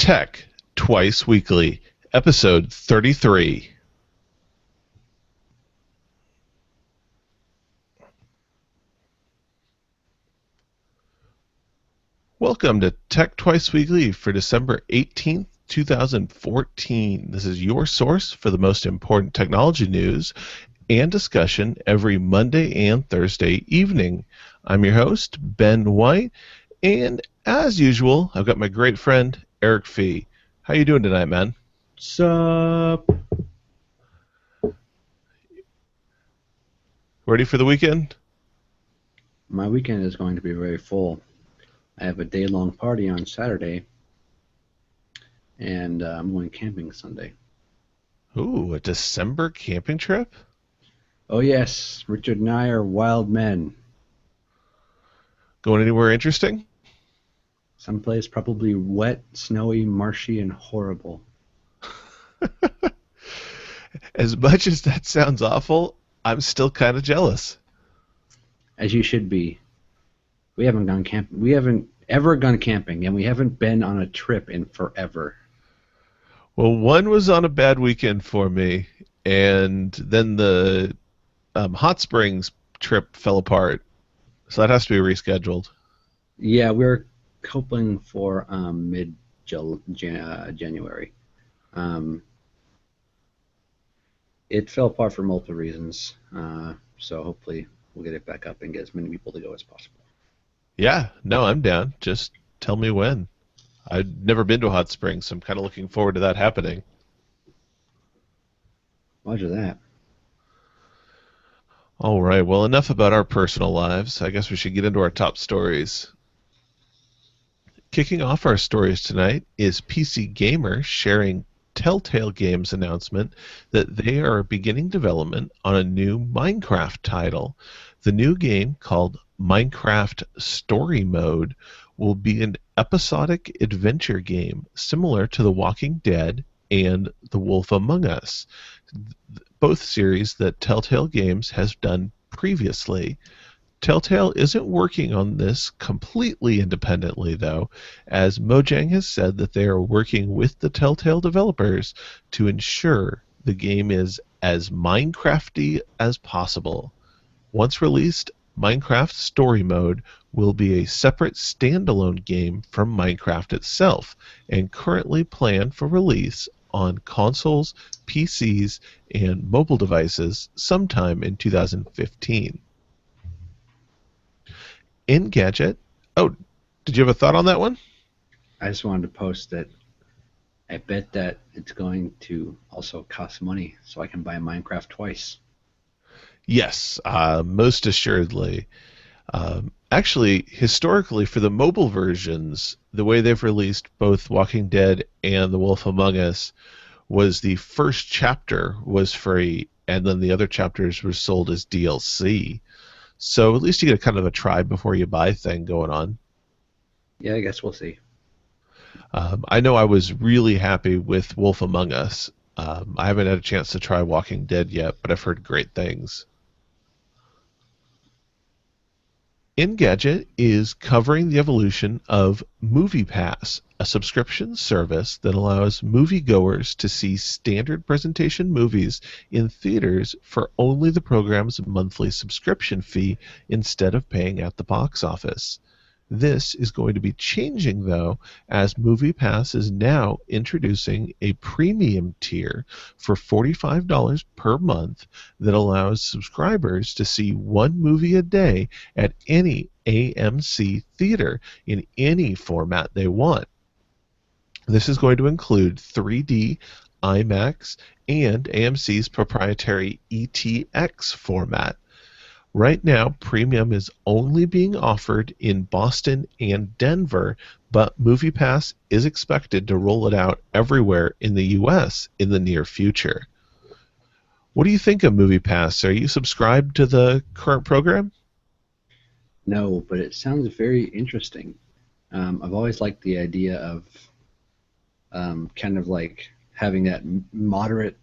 Tech Twice Weekly, episode 33. Welcome to Tech Twice Weekly for December 18th, 2014. This is your source for the most important technology news and discussion every Monday and Thursday evening. I'm your host, Ben White, and as usual, I've got my great friend, Eric Fee. How you doing tonight, man? Sup? Ready for the weekend? My weekend is going to be very full. I have a day-long party on Saturday, and I'm going camping Sunday. Ooh, a December camping trip? Oh yes, Richard and I are wild men. Going anywhere interesting? Someplace probably wet, snowy, marshy, and horrible. As much as that sounds awful, I'm still kind of jealous. As you should be. We haven't gone camping. We haven't ever gone camping, and we haven't been on a trip in forever. Well, one was on a bad weekend for me, and then the hot springs trip fell apart, so that has to be rescheduled. Yeah, we're hoping for mid-January. It fell apart for multiple reasons, so hopefully we'll get it back up and get as many people to go as possible. Yeah, no, I'm down. Just tell me when. I've never been to a hot spring, so I'm kind of looking forward to that happening. Roger that. All right, well, enough about our personal lives. I guess we should get into our top stories. Kicking off our stories tonight is PC Gamer sharing Telltale Games announcement that they are beginning development on a new Minecraft title. The new game, called Minecraft Story Mode, will be an episodic adventure game similar to The Walking Dead and The Wolf Among Us, both series that Telltale Games has done previously. Telltale isn't working on this completely independently, though, as Mojang has said that they are working with the Telltale developers to ensure the game is as Minecrafty as possible. Once released, Minecraft Story Mode will be a separate standalone game from Minecraft itself, and currently planned for release on consoles, PCs, and mobile devices sometime in 2015. Engadget. Oh, did you have a thought on that one? I just wanted to post that I bet that it's going to also cost money so I can buy Minecraft twice. Yes, most assuredly. Actually, historically, for the mobile versions, the way they've released both Walking Dead and The Wolf Among Us was the first chapter was free, and then the other chapters were sold as DLC. So at least you get kind of a try before you buy thing going on. Yeah, I guess we'll see. I know I was really happy with Wolf Among Us. I haven't had a chance to try Walking Dead yet, but I've heard great things. Engadget is covering the evolution of MoviePass, a subscription service that allows moviegoers to see standard presentation movies in theaters for only the program's monthly subscription fee instead of paying at the box office. This is going to be changing, though, as MoviePass is now introducing a premium tier for $45 per month that allows subscribers to see one movie a day at any AMC theater in any format they want. This is going to include 3D, IMAX, and AMC's proprietary ETX format. Right now, Premium is only being offered in Boston and Denver, but MoviePass is expected to roll it out everywhere in the U.S. in the near future. What do you think of MoviePass? Are you subscribed to the current program? No, but it sounds very interesting. I've always liked the idea of kind of like having that moderate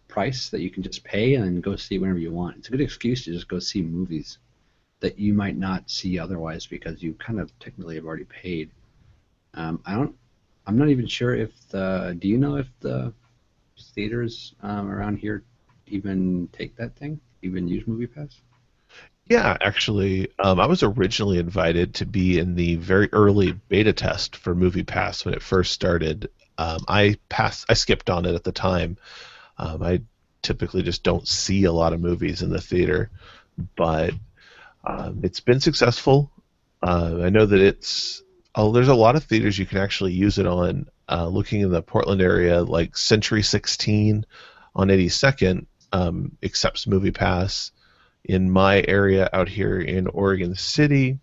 price that you can just pay and go see whenever you want. It's a good excuse to just go see movies that you might not see otherwise because you kind of technically have already paid. I don't I'm not even sure if the. Do you know if the theaters around here even take that thing? Even use MoviePass? Yeah, actually, I was originally invited to be in the very early beta test for MoviePass when it first started. I skipped on it at the time. I typically just don't see a lot of movies in the theater, but it's been successful. I know that there's a lot of theaters you can actually use it on. Looking in the Portland area, like Century 16 on 82nd accepts MoviePass. In my area out here in Oregon City,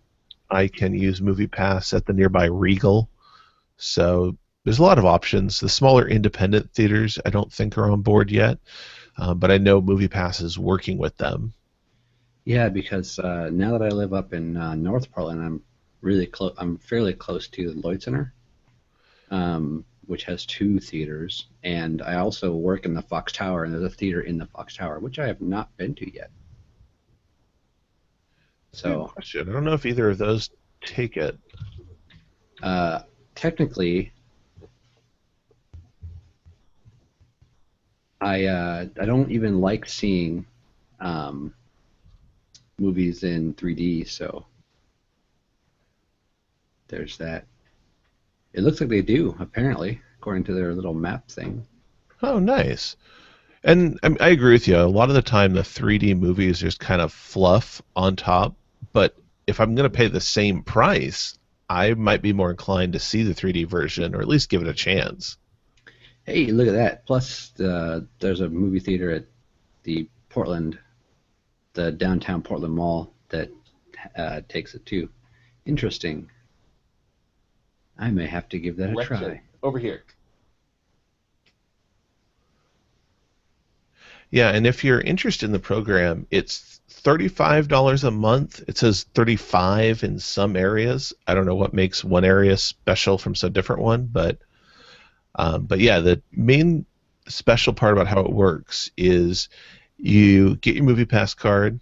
I can use MoviePass at the nearby Regal. So there's a lot of options. The smaller independent theaters, I don't think are on board yet, but I know MoviePass is working with them. Yeah, because now that I live up in North Portland, I'm really close. I'm fairly close to the Lloyd Center, which has two theaters, and I also work in the Fox Tower, and there's a theater in the Fox Tower, which I have not been to yet. That's a good So question. I don't know if either of those take it. uh, technically, I don't even like seeing um, movies in 3D, so there's that. It looks like they do, apparently, according to their little map thing. Oh, nice. And I agree with you. A lot of the time, the 3D movie is just kind of fluff on top. But if I'm going to pay the same price, I might be more inclined to see the 3D version or at least give it a chance. Hey, look at that. Plus, there's a movie theater at the Portland, the downtown Portland Mall that takes it too. Interesting. I may have to give that a Wretched. try. Over here. Yeah, and if you're interested in the program, it's $35 a month. It says 35 in some areas. I don't know what makes one area special from some different one, but yeah, the main special part about how it works is you get your MoviePass card,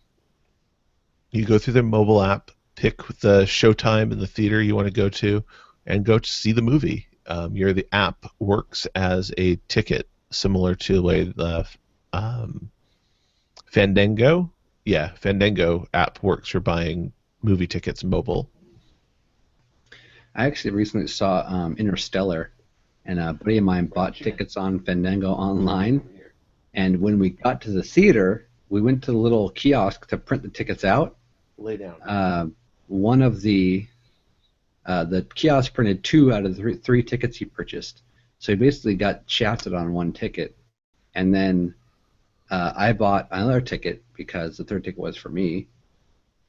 you go through their mobile app, pick the showtime and the theater you want to go to, and go to see the movie. The app works as a ticket, similar to the way the um, Fandango, yeah, Fandango app works for buying movie tickets mobile. I actually recently saw Interstellar, and a buddy of mine bought tickets on Fandango online. And when we got to the theater, we went to the little kiosk to print the tickets out. Lay down. One of the kiosk printed two out of the three tickets he purchased. So he basically got shafted on one ticket. And then I bought another ticket because the third ticket was for me.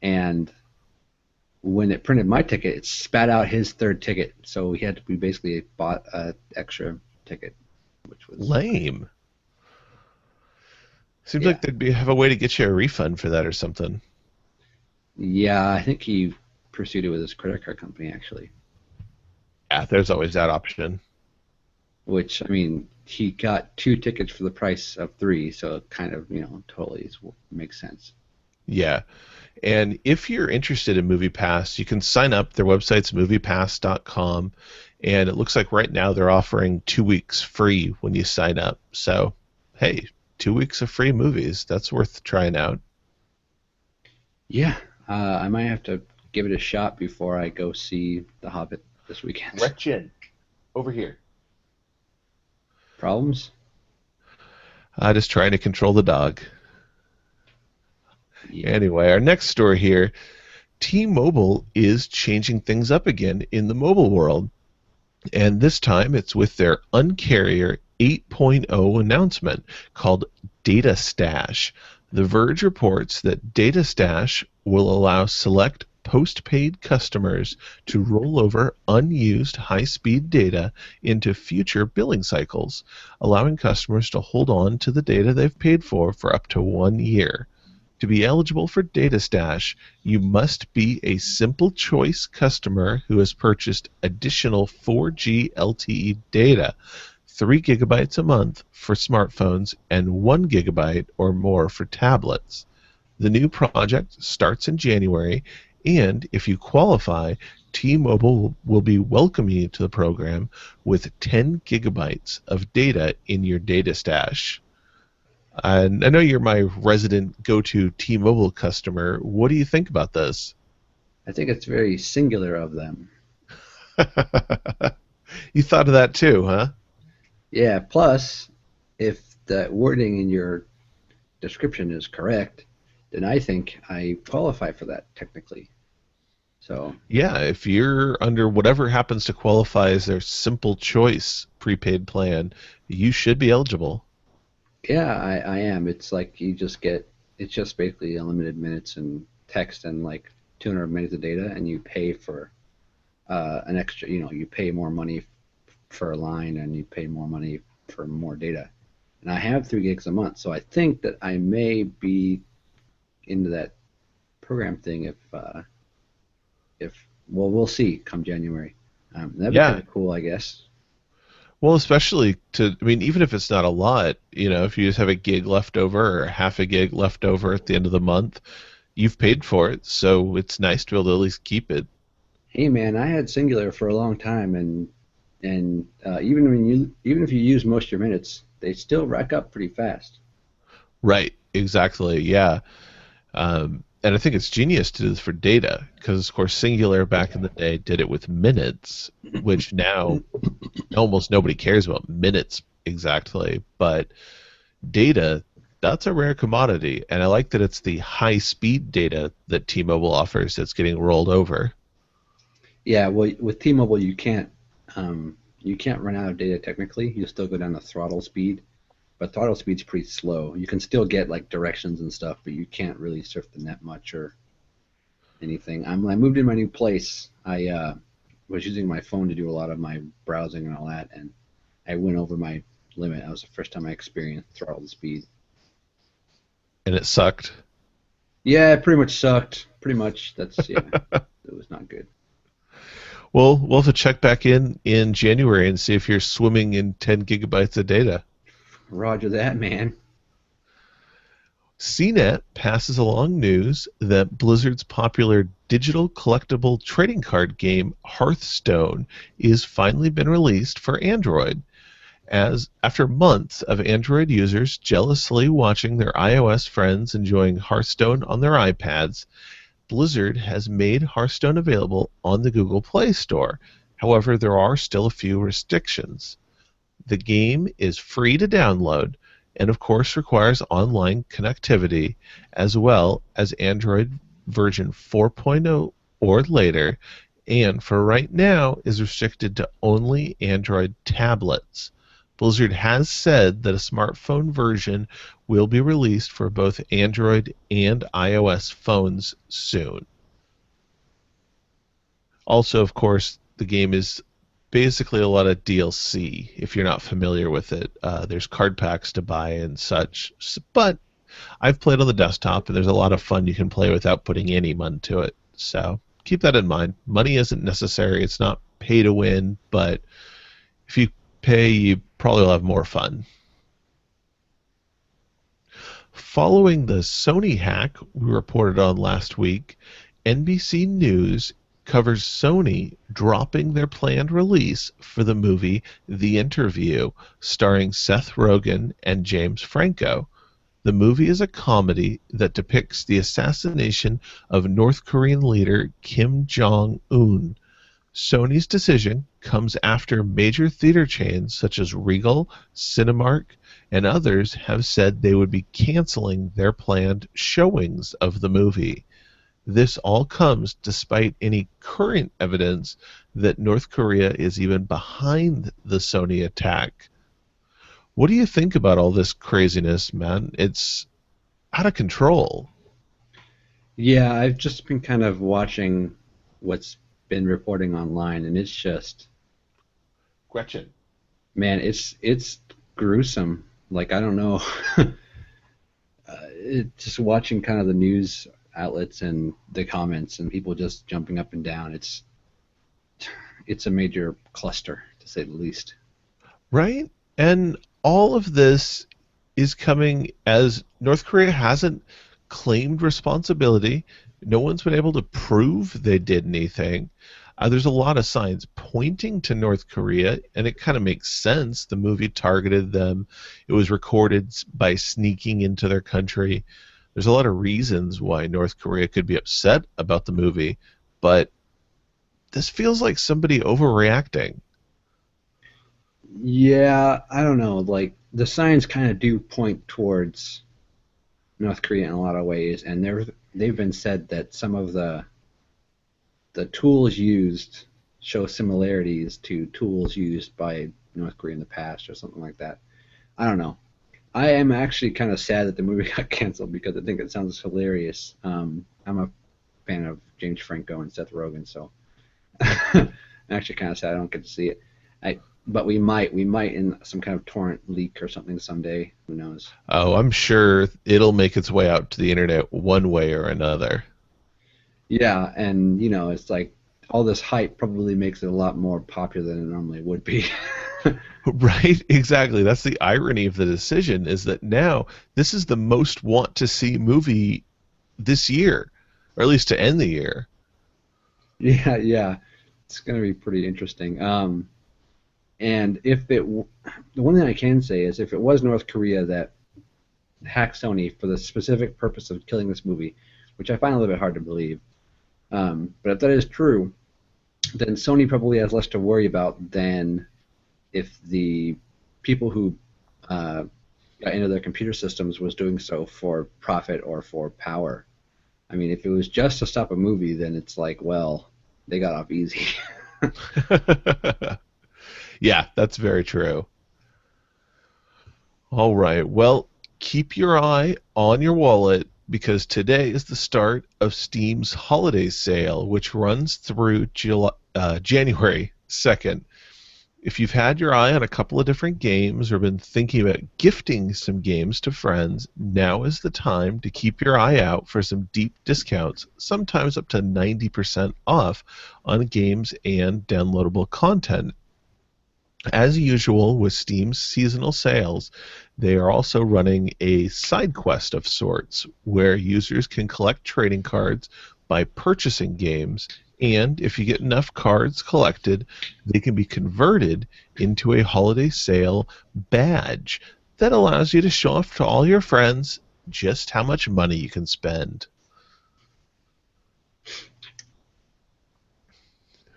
And when it printed my ticket, it spat out his third ticket. So we basically bought an extra ticket, which was Lame. Seems yeah. like have a way to get you a refund for that or something. Yeah, I think he pursued it with his credit card company actually. Yeah, there's always that option. Which I mean, he got two tickets for the price of three, so it kind of totally makes sense. Yeah. And if you're interested in MoviePass, you can sign up. Their website's moviepass.com. And it looks like right now they're offering 2 weeks free when you sign up. So, hey, 2 weeks of free movies. That's worth trying out. Yeah, I might have to give it a shot before I go see The Hobbit this weekend. Wretched. Over here. Problems? Just trying to control the dog. Yeah. Anyway, our next story here, T-Mobile is changing things up again in the mobile world. And this time it's with their Uncarrier 8.0 announcement called Data Stash. The Verge reports that Data Stash will allow select postpaid customers to roll over unused high-speed data into future billing cycles, allowing customers to hold on to the data they've paid for up to 1 year. To be eligible for Data Stash, you must be a Simple Choice customer who has purchased additional 4G LTE data, 3 gigabytes a month for smartphones and 1 gigabyte or more for tablets. The new project starts in January, and if you qualify, T-Mobile will be welcoming you to the program with 10 gigabytes of data in your data stash. And I know you're my resident go-to T-Mobile customer. What do you think about this? I think it's very singular of them. You thought of that too, huh? Yeah, plus, if the wording in your description is correct, then I think I qualify for that technically. So, Yeah, if you're under whatever happens to qualify as their simple choice prepaid plan, you should be eligible. yeah, I am. It's like you just get, it's just basically unlimited minutes and text and like 200 minutes of data, and you pay for an extra, you pay more money for a line and you pay more money for more data. And I have 3 gigs a month, so I think that I may be into that program thing if well, we'll see come January. That'd be kind Yeah. of cool, I guess. Well, especially I mean, even if it's not a lot, if you just have a gig left over or half a gig left over at the end of the month, you've paid for it. So it's nice to be able to at least keep it. Hey man, I had Singular for a long time, and even if you use most of your minutes, they still rack up pretty fast. Right. Exactly. Yeah. And I think it's genius to do this for data because, of course, Singular back in the day did it with minutes, which now almost nobody cares about minutes exactly. But data, that's a rare commodity. And I like that it's the high speed data that T Mobile offers that's getting rolled over. Yeah, well, with T-Mobile, you can't run out of data technically. You still go down to throttle speed, but throttle speed's pretty slow. You can still get like directions and stuff, but you can't really surf the net much or anything. When I moved in my new place, I was using my phone to do a lot of my browsing and all that, and I went over my limit. That was the first time I experienced throttle speed. And it sucked. Yeah, it pretty much sucked. Pretty much, yeah, it was not good. Well, we'll have to check back in January and see if you're swimming in 10 gigabytes of data. Roger that, man. CNET passes along news that Blizzard's popular digital collectible trading card game Hearthstone is finally been released for Android. As after months of Android users jealously watching their iOS friends enjoying Hearthstone on their iPads, Blizzard has made Hearthstone available on the Google Play Store. However, there are still a few restrictions. The game is free to download and, of course, requires online connectivity as well as Android version 4.0 or later, and for right now is restricted to only Android tablets. Blizzard has said that a smartphone version will be released for both Android and iOS phones soon. Also, of course, the game is basically a lot of DLC if you're not familiar with it. There's card packs to buy and such. But I've played on the desktop, and there's a lot of fun you can play without putting any money to it. So keep that in mind. Money isn't necessary. It's not pay to win, but if you pay, you probably will have more fun. Following the Sony hack we reported on last week, NBC News covers Sony dropping their planned release for the movie The Interview, starring Seth Rogen and James Franco. The movie is a comedy that depicts the assassination of North Korean leader Kim Jong Un. Sony's decision comes after major theater chains such as Regal, Cinemark, and others have said they would be canceling their planned showings of the movie. This all comes despite any current evidence that North Korea is even behind the Sony attack. What do you think about all this craziness, man? It's out of control. Yeah, I've just been kind of watching what's been reporting online, and it's just, Gretchen. man, it's gruesome. Like I don't know, just watching kind of the news outlets and the comments and people just jumping up and down. It's a major cluster to say the least. Right? And all of this is coming as North Korea hasn't claimed responsibility. No one's been able to prove they did anything. There's a lot of signs pointing to North Korea, and it kind of makes sense. The movie targeted them. It was recorded by sneaking into their country. There's a lot of reasons why North Korea could be upset about the movie, but this feels like somebody overreacting. Yeah, I don't know. Like the signs kind of do point towards North Korea in a lot of ways, and they've been said that some of the tools used show similarities to tools used by North Korea in the past or something like that. I don't know. I am actually kind of sad that the movie got canceled because I think it sounds hilarious. I'm a fan of James Franco and Seth Rogen, so I'm actually kind of sad I don't get to see it. But we might in some kind of torrent leak or something someday. Who knows? Oh, I'm sure it'll make its way out to the internet one way or another. Yeah, and it's like all this hype probably makes it a lot more popular than it normally would be. Right? Exactly. That's the irony of the decision is that now this is the most want to see movie this year, or at least to end the year. Yeah, yeah, it's gonna be pretty interesting. And the one thing I can say is if it was North Korea that hacked Sony for the specific purpose of killing this movie, which I find a little bit hard to believe, but if that is true, then Sony probably has less to worry about than if the people who uh, got into their computer systems was doing so for profit or for power. I mean, if it was just to stop a movie, then it's like, well, they got off easy. Yeah, that's very true. All right. Well, keep your eye on your wallet because today is the start of Steam's holiday sale, which runs through January 2nd. If you've had your eye on a couple of different games or been thinking about gifting some games to friends, now is the time to keep your eye out for some deep discounts, sometimes up to 90% off on games and downloadable content. As usual with Steam's seasonal sales, they are also running a side quest of sorts where users can collect trading cards by purchasing games, and if you get enough cards collected, they can be converted into a holiday sale badge that allows you to show off to all your friends just how much money you can spend.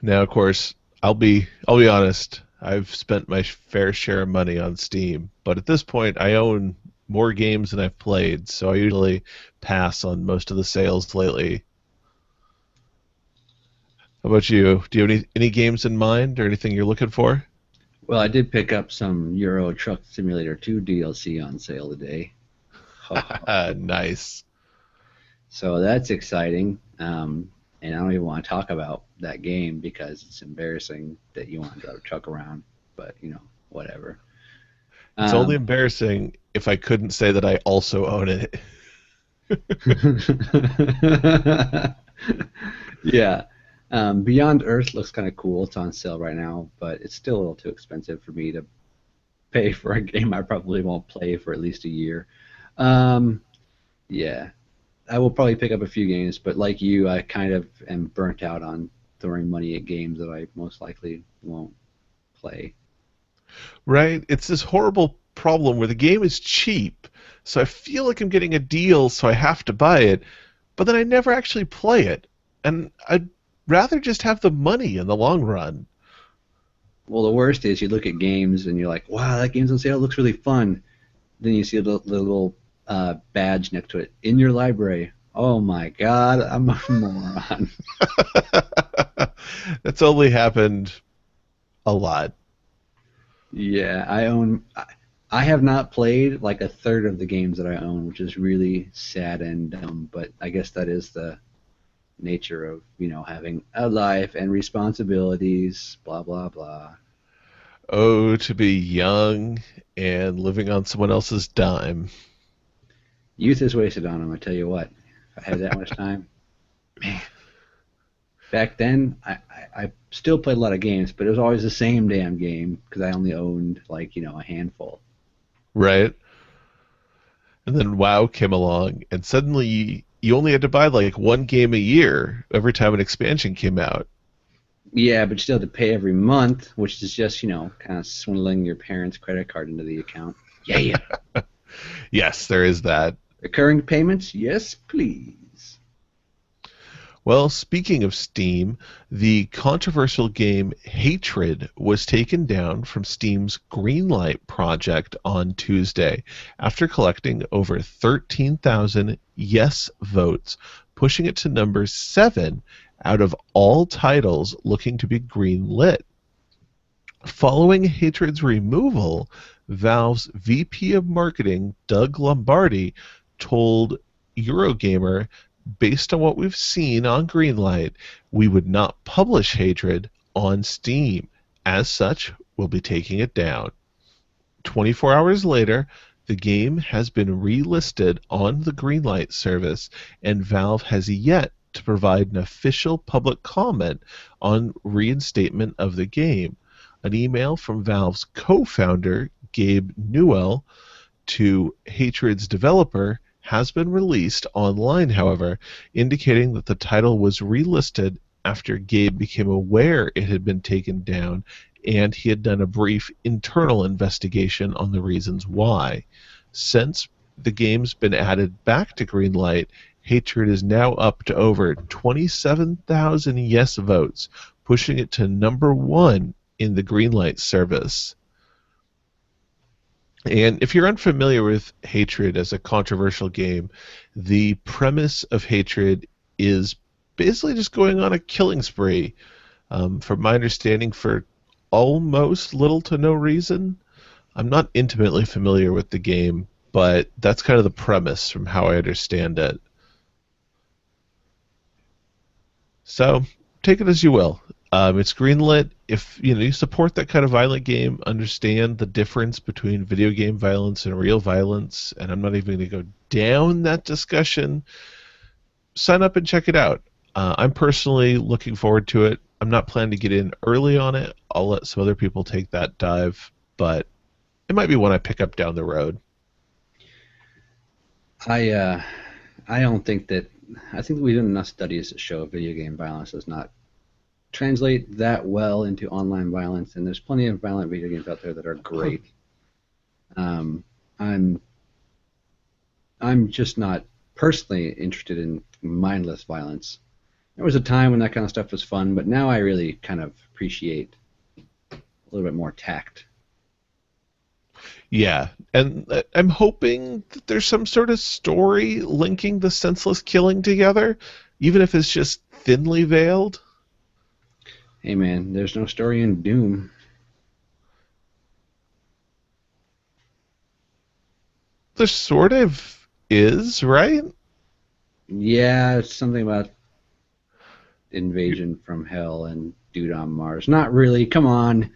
Now, of course, I'll be honest. I've spent my fair share of money on Steam, but at this point, I own more games than I've played, so I usually pass on most of the sales lately. How about you? Do you have any games in mind or anything you're looking for? Well, I did pick up some Euro Truck Simulator 2 DLC on sale today. Ho, ho, ho. Nice. So that's exciting. And I don't even want to talk about that game because it's embarrassing that you want to drive a truck around, but whatever. It's only Um, embarrassing if I couldn't say that I also own it. yeah. Beyond Earth looks kind of cool. It's on sale right now, but it's still a little too expensive for me to pay for a game I probably won't play for at least a year. Um, yeah, I will probably pick up a few games, but like you, I kind of am burnt out on throwing money at games that I most likely won't play. Right? It's this horrible problem where the game is cheap, so I feel like I'm getting a deal, so I have to buy it, but then I never actually play it. And I'd rather just have the money in the long run. Well, the worst is you look at games and you're like, wow, that game's on sale. It looks really fun. Then you see the little badge next to it in your library. Oh my God, I'm a moron. That's only happened a lot. Yeah, I have not played like a third of the games that I own, which is really sad and dumb. But I guess that is the nature of having a life and responsibilities. Blah blah blah. Oh, to be young and living on someone else's dime. Youth is wasted on them. I tell you what. If I had that much time, man. Back then, I still played a lot of games, but it was always the same damn game because I only owned like a handful. Right? And then WoW came along, and suddenly you only had to buy like one game a year every time an expansion came out. Yeah, but you still have to pay every month, which is just, kind of swindling your parents' credit card into the account. Yeah. Yes, there is that. Recurring payments? Yes, please. Well, speaking of Steam, the controversial game Hatred was taken down from Steam's Greenlight project on Tuesday after collecting over 13,000 yes votes, pushing it to number 7 out of all titles looking to be greenlit. Following Hatred's removal, Valve's VP of Marketing, Doug Lombardi, told Eurogamer, based on what we've seen on Greenlight, we would not publish Hatred on Steam. As such, we'll be taking it down. 24 hours later, the game has been relisted on the Greenlight service, and Valve has yet to provide an official public comment on reinstatement of the game. An email from Valve's co-founder, Gabe Newell, to Hatred's developer has been released online, however, indicating that the title was relisted after Gabe became aware it had been taken down and he had done a brief internal investigation on the reasons why. Since the game's been added back to Greenlight, Hatred is now up to over 27,000 yes votes, pushing it to number 1 in the Greenlight service. And if you're unfamiliar with Hatred as a controversial game, the premise of Hatred is basically just going on a killing spree. From my understanding, for almost little to no reason. I'm not intimately familiar with the game, but that's kind of the premise from how I understand it. So take it as you will. It's greenlit. If you support that kind of violent game, understand the difference between video game violence and real violence, and I'm not even going to go down that discussion. Sign up and check it out. I'm personally looking forward to it. I'm not planning to get in early on it. I'll let some other people take that dive, but it might be one I pick up down the road. I uh, I don't think that. I think we've done enough studies that show video game violence does not translate that well into online violence, and there's plenty of violent video games out there that are great. Um, I'm I'm just not personally interested in mindless violence. There was a time when that kind of stuff was fun, but now I really kind of appreciate a little bit more tact. Yeah, and I'm hoping that there's some sort of story linking the senseless killing together, even if it's just thinly veiled. Hey man, there's no story in Doom. There sort of is, right? Yeah, it's something about invasion from hell and dude on Mars. Not really. Come on.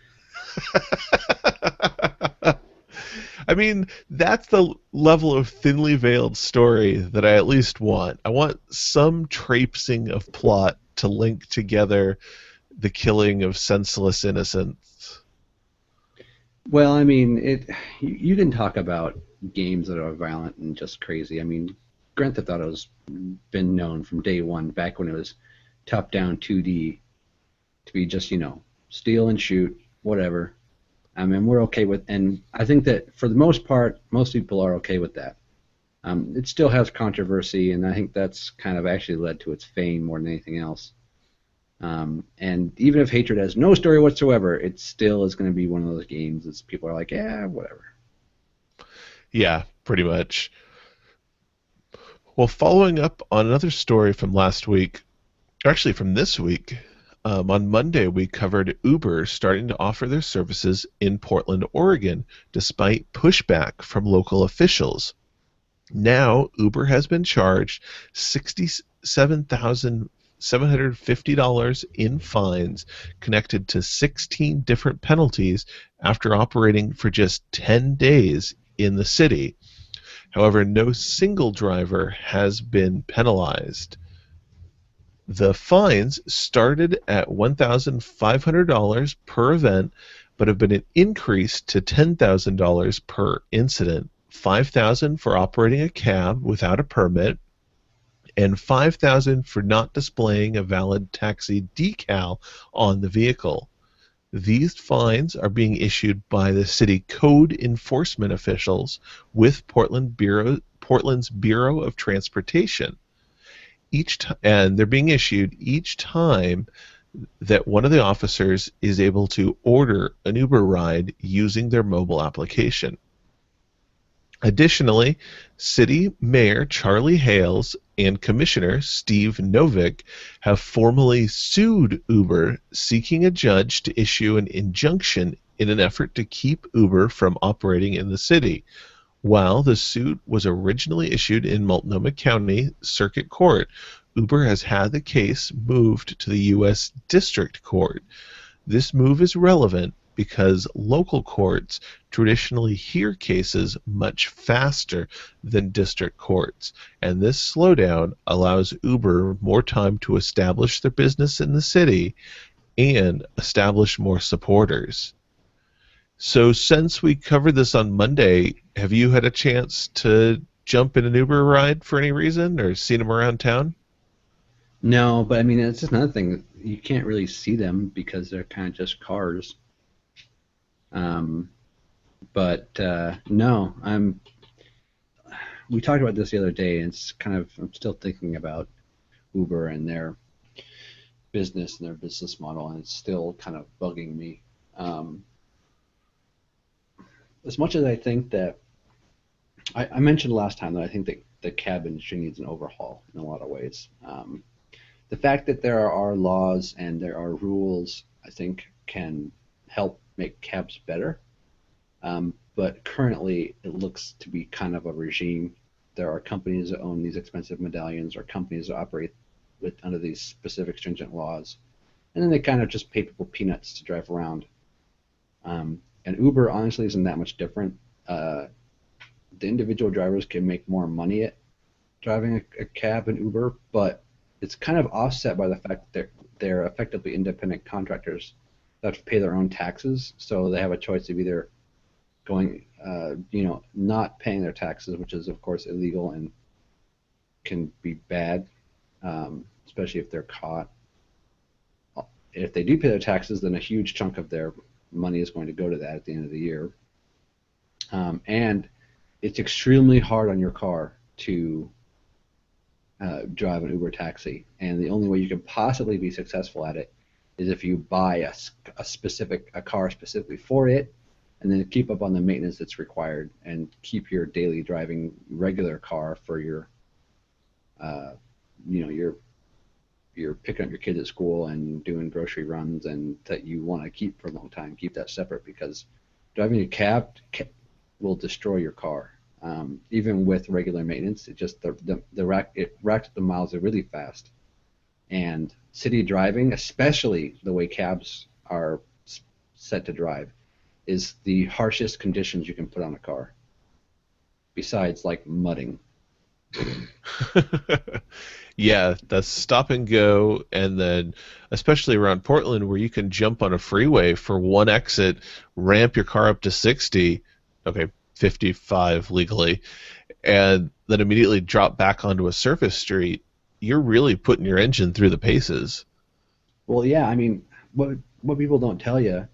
I mean, that's the level of thinly veiled story that I at least want. I want some traipsing of plot to link together the killing of senseless innocents. Well, I mean, you can talk about games that are violent and just crazy. I mean, Grand Theft Auto's been known from day one, back when it was top-down 2D, to be just, steal and shoot, whatever. I mean, we're okay with, and I think that for the most part, most people are okay with that. It still has controversy, and I think that's kind of actually led to its fame more than anything else. And even if Hatred has no story whatsoever, it still is going to be one of those games that people are like, yeah, whatever. Yeah, pretty much. Well, following up on another story from last week, actually from this week, on Monday we covered Uber starting to offer their services in Portland, Oregon, despite pushback from local officials. Now, Uber has been charged $67,750 in fines connected to 16 different penalties after operating for just 10 days in the city. However, no single driver has been penalized. The fines started at $1,500 per event, but have been increased to $10,000 per incident, $5,000 for operating a cab without a permit, and 5,000 for not displaying a valid taxi decal on the vehicle. These fines are being issued by the city code enforcement officials with Portland's Bureau of Transportation. And they're being issued each time that one of the officers is able to order an Uber ride using their mobile application. Additionally, City Mayor Charlie Hales and Commissioner Steve Novick have formally sued Uber, seeking a judge to issue an injunction in an effort to keep Uber from operating in the city. While the suit was originally issued in Multnomah County Circuit Court, Uber has had the case moved to the U.S. District Court. This move is relevant because local courts traditionally hear cases much faster than district courts, and this slowdown allows Uber more time to establish their business in the city and establish more supporters. So, since we covered this on Monday, have you had a chance to jump in an Uber ride for any reason or seen them around town? No, but I mean, it's just another thing. You can't really see them because they're kind of just cars. Um, but no, we talked about this the other day, and it's kind of, I'm still thinking about Uber and their business and their business model, and it's still kind of bugging me. Um, as much as I think that I mentioned last time that I think that the cab industry needs an overhaul in a lot of ways. The fact that there are laws and there are rules, I think, can help make cabs better. But currently, it looks to be kind of a regime. There are companies that own these expensive medallions, or companies that operate under these specific stringent laws, and then they kind of just pay people peanuts to drive around. And Uber honestly isn't that much different. The individual drivers can make more money at driving a cab and Uber, but it's kind of offset by the fact that they're effectively independent contractors that have to pay their own taxes. So they have a choice of either going, not paying their taxes, which is of course illegal and can be bad, especially if they're caught. If they do pay their taxes, then a huge chunk of their money is going to go to that at the end of the year. And it's extremely hard on your car to drive an Uber taxi, and the only way you can possibly be successful at it is if you buy a car specifically for it, and then keep up on the maintenance that's required, and keep your daily driving regular car for your, you're picking up your kids at school and doing grocery runs, and that you want to keep for a long time. Keep that separate, because driving a cab will destroy your car. Even with regular maintenance, it just it racks up the miles really fast. And city driving, especially the way cabs are set to drive, is the harshest conditions you can put on a car, besides like mudding. Yeah, that's stop and go, and then especially around Portland where you can jump on a freeway for one exit, ramp your car up to 60, okay, 55 legally, and then immediately drop back onto a surface street. You're really putting your engine through the paces. Well, yeah, I mean, what people don't tell you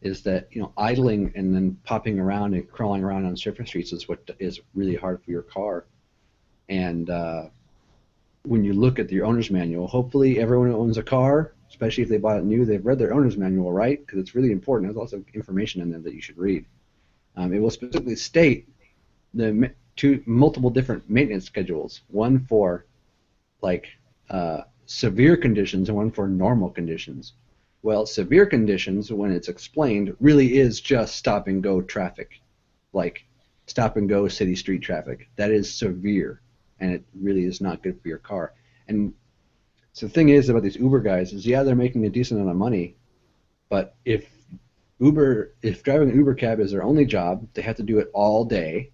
is that idling and then popping around and crawling around on surface streets is what is really hard for your car. And when you look at your owner's manual, hopefully everyone who owns a car, especially if they bought it new, they've read their owner's manual, right? Because it's really important. There's lots of information in there that you should read. It will specifically state the multiple different maintenance schedules, one for like severe conditions and one for normal conditions. Well, severe conditions, when it's explained, really is just stop and go traffic, like stop and go city street traffic. That is severe, and it really is not good for your car. And so the thing is about these Uber guys is, yeah, they're making a decent amount of money, but if driving an Uber cab is their only job, they have to do it all day,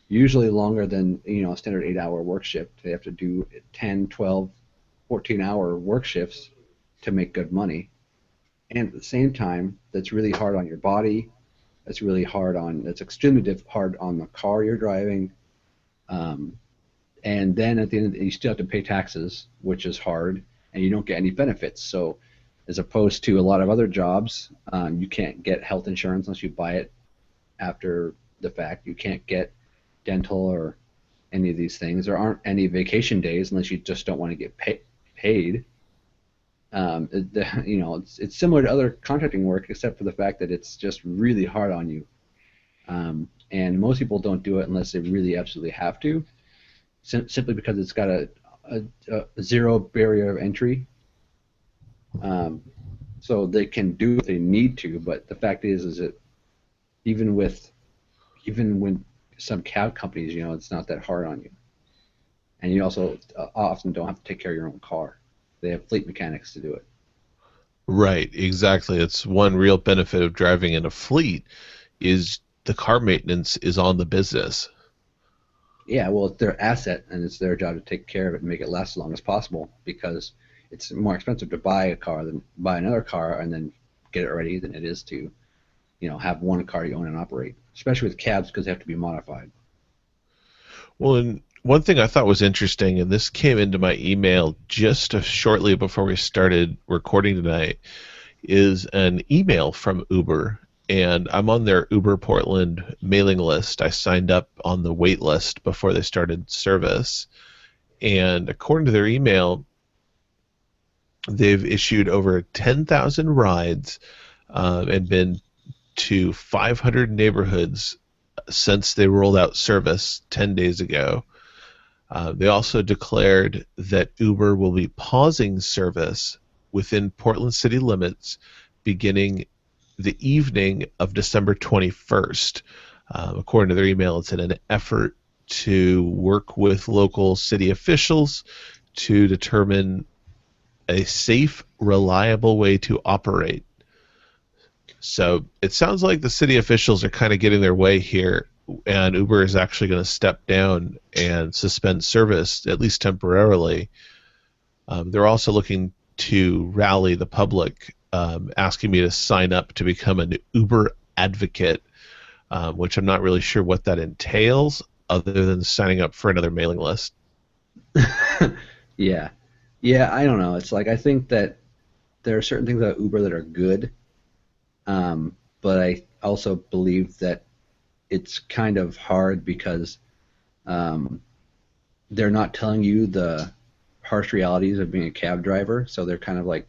usually longer than a standard 8-hour work shift. They have to do 10, 12, 14-hour work shifts to make good money. And at the same time, that's really hard on your body. That's extremely hard on the car you're driving. and then at the end, you still have to pay taxes, which is hard, and you don't get any benefits. So, as opposed to a lot of other jobs, you can't get health insurance unless you buy it after the fact. You can't get dental or any of these things. There aren't any vacation days unless you just don't want to get paid. It's similar to other contracting work, except for the fact that it's just really hard on you. And most people don't do it unless they really absolutely have to, simply because it's got a zero barrier of entry. Um, so they can do what they need to, but the fact is that even with even when some cab companies, it's not that hard on you, and you also often don't have to take care of your own car. They have fleet mechanics to do it. Right, exactly. It's one real benefit of driving in a fleet is the car maintenance is on the business. Yeah, well, it's their asset, and it's their job to take care of it and make it last as long as possible because it's more expensive to buy a car than buy another car and then get it ready than it is to, have one car you own and operate, especially with cabs because they have to be modified. Well, and one thing I thought was interesting, and this came into my email just shortly before we started recording tonight, is an email from Uber. And I'm on their Uber Portland mailing list. I signed up on the wait list before they started service. And according to their email, they've issued over 10,000 rides and been to 500 neighborhoods since they rolled out service 10 days ago. They also declared that Uber will be pausing service within Portland city limits beginning the evening of December 21st. According to their email, it's in an effort to work with local city officials to determine a safe, reliable way to operate. So it sounds like the city officials are kind of getting their way here, and Uber is actually going to step down and suspend service, at least temporarily. They're also looking to rally the public, asking me to sign up to become an Uber advocate, which I'm not really sure what that entails, other than signing up for another mailing list. Yeah, yeah, I don't know. It's like I think that there are certain things about Uber that are good, but I also believe that it's kind of hard because um, they're not telling you the harsh realities of being a cab driver. So they're kind of like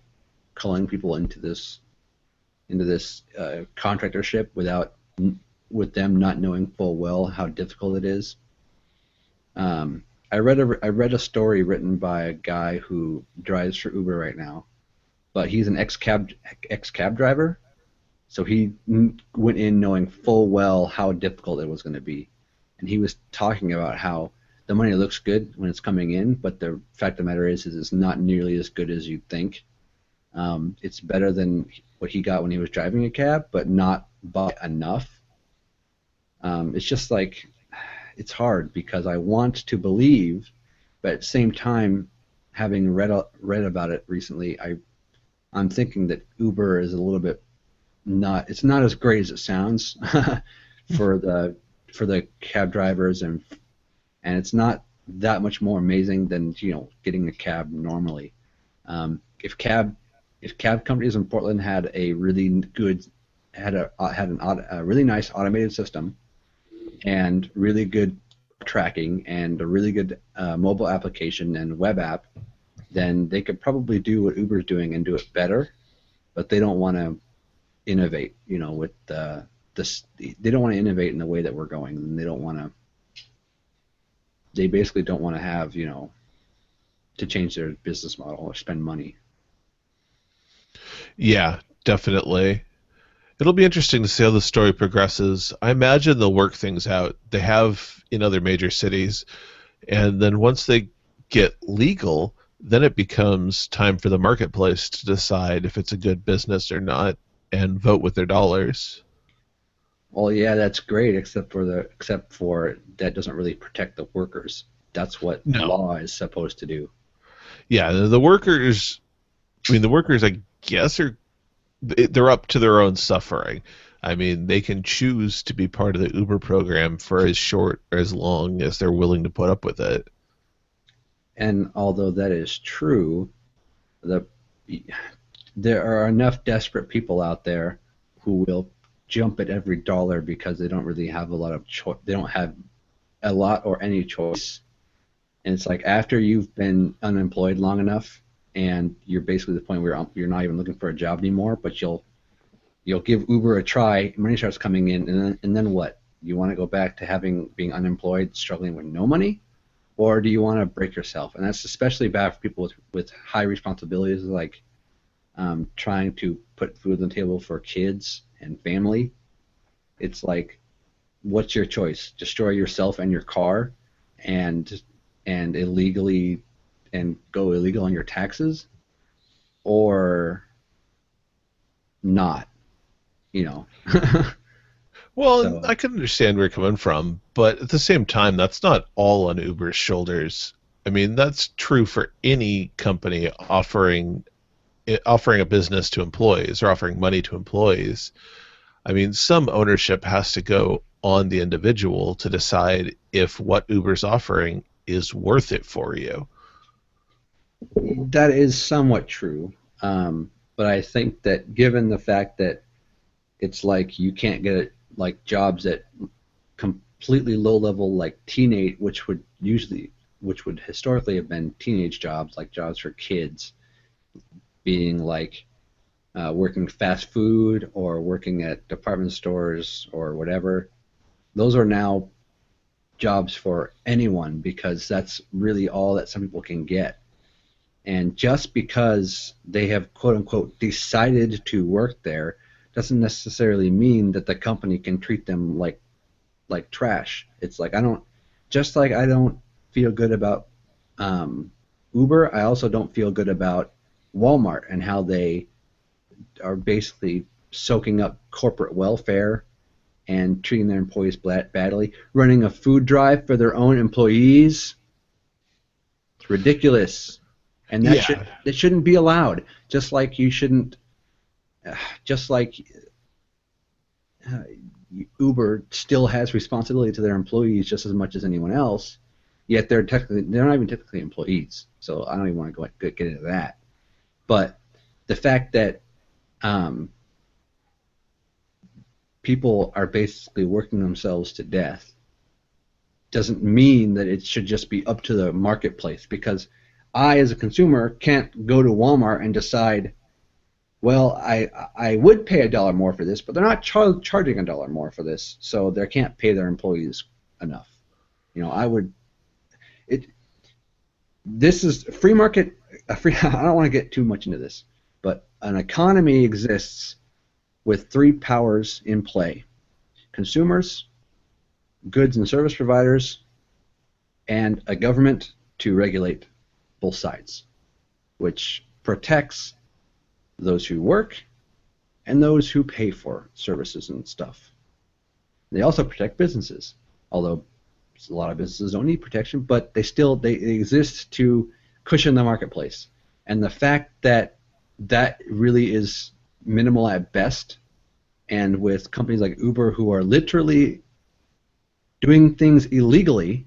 culling people into this contractorship with them not knowing full well how difficult it is. I read a story written by a guy who drives for Uber right now, but he's an ex cab driver, so he went in knowing full well how difficult it was going to be, and he was talking about how the money looks good when it's coming in, but the fact of the matter is it's not nearly as good as you'd think. It's better than what he got when he was driving a cab, but not by enough. It's just like it's hard because I want to believe, but at the same time, having read about it recently, I'm thinking that Uber is a little bit not. It's not as great as it sounds for the cab drivers, and it's not that much more amazing than getting a cab normally. Um, if cab if cab companies in Portland had a really good a really nice automated system and really good tracking and a really good mobile application and web app, then they could probably do what Uber's doing and do it better. But they don't want to innovate, with this. They don't want to innovate in the way that we're going, and they don't want to. They basically don't want to have, to change their business model or spend money. Yeah, definitely. It'll be interesting to see how the story progresses. I imagine they'll work things out. They have in other major cities, and then once they get legal, then it becomes time for the marketplace to decide if it's a good business or not and vote with their dollars. Well, yeah, that's great, except for that doesn't really protect the workers. That's what No. law is supposed to do. Yeah, the workers, I mean, the workers, I guess, they're up to their own suffering. I mean, they can choose to be part of the Uber program for as short or as long as they're willing to put up with it. And although that is true, the there are enough desperate people out there who will jump at every dollar because they don't really have a lot of choice. They don't have a lot or any choice. And it's like after you've been unemployed long enough, and you're basically the point where you're not even looking for a job anymore, but you'll give Uber a try. Money starts coming in, and then what? You want to go back to being unemployed, struggling with no money, or do you want to break yourself? And that's especially bad for people with high responsibilities, like trying to put food on the table for kids and family. It's like, what's your choice? Destroy yourself and your car, and illegally and go illegal on your taxes, or not? You know. Well, and So I can understand where you're coming from, but at the same time, that's not all on Uber's shoulders. I mean, that's true for any company offering a business to employees or offering money to employees. I mean, some ownership has to go on the individual to decide if what Uber's offering is worth it for you. that is somewhat true. But I think that given the fact that it's like you can't get like jobs at completely low level like teenage, which would historically have been teenage jobs, like jobs for kids, being like working fast food or working at department stores or whatever. Those are now jobs for anyone because that's really all that some people can get. And just because they have quote unquote decided to work there doesn't necessarily mean that the company can treat them like trash. It's like I don't just like I don't feel good about um, Uber. I also don't feel good about Walmart and how they are basically soaking up corporate welfare and treating their employees badly, running a food drive for their own employees. It's ridiculous, and Yeah. that shouldn't be allowed. Just like you shouldn't, just like uh, Uber still has responsibility to their employees just as much as anyone else. Yet they're not even technically employees. So I don't even want to get into that. But the fact that um, people are basically working themselves to death doesn't mean that it should just be up to the marketplace, because I, as a consumer, can't go to Walmart and decide, well, I would pay $1 more for this, but they're not charging $1 more for this, so they can't pay their employees enough. I would it. This is free market. A free. I don't want to get too much into this, but an economy exists with three powers in play: consumers, goods and service providers, and a government to regulate both sides, which protects those who work and those who pay for services and stuff. They also protect businesses, although a lot of businesses don't need protection, but they exist to cushion the marketplace. And the fact that that really is minimal at best, and with companies like Uber who are literally doing things illegally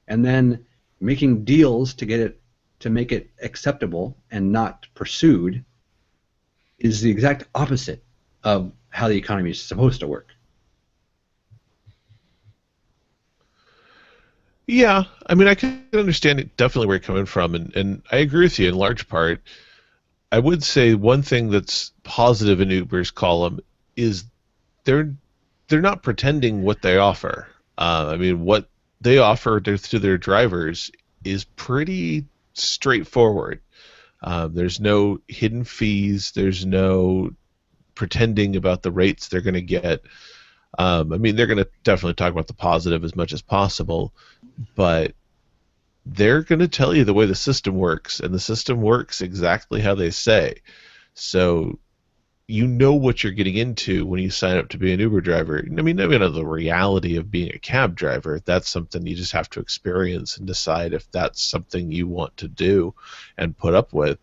and then making deals to make it acceptable and not pursued, is the exact opposite of how the economy is supposed to work. Yeah, I mean, I can understand it definitely where you're coming from, and I agree with you in large part. I would say one thing that's positive in Uber's column is they're they're not pretending what they offer. I mean, what they offer to their drivers is pretty straightforward. There's no hidden fees. There's no pretending about the rates they're going to get. I mean, they're going to definitely talk about the positive as much as possible, but they're going to tell you the way the system works, and the system works exactly how they say. So you know what you're getting into when you sign up to be an Uber driver. I mean, the reality of being a cab driver, that's something you just have to experience and decide if that's something you want to do and put up with.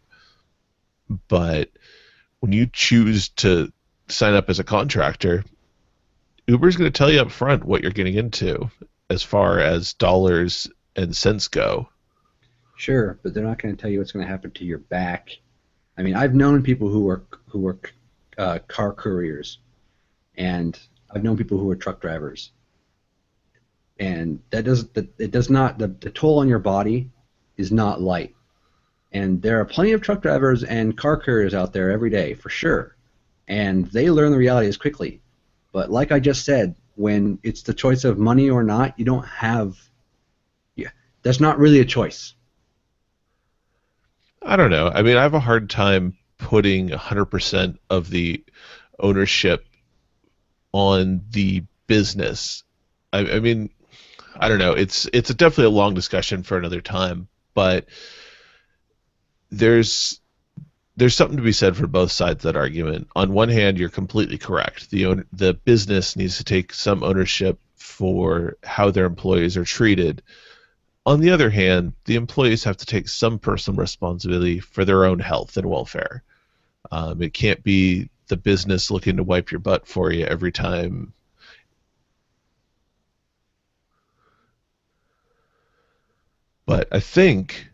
But when you choose to sign up as a contractor, Uber's going to tell you up front what you're getting into as far as dollars and cents go. Sure, but they're not going to tell you what's going to happen to your back. I mean, I've known people who were car couriers, and I've known people who were truck drivers, and it does not the toll on your body is not light. And there are plenty of truck drivers and car couriers out there every day for sure, and they learn the realities quickly. But like I just said, when it's the choice of money or not, you don't have. Yeah, that's not really a choice. I don't know. I mean, I have a hard time putting 100% of the ownership on the business. I mean, I don't know. It's definitely a long discussion for another time, but there's there's something to be said for both sides of that argument. On one hand, you're completely correct. The business needs to take some ownership for how their employees are treated. On the other hand, the employees have to take some personal responsibility for their own health and welfare. It can't be the business looking to wipe your butt for you every time. But I think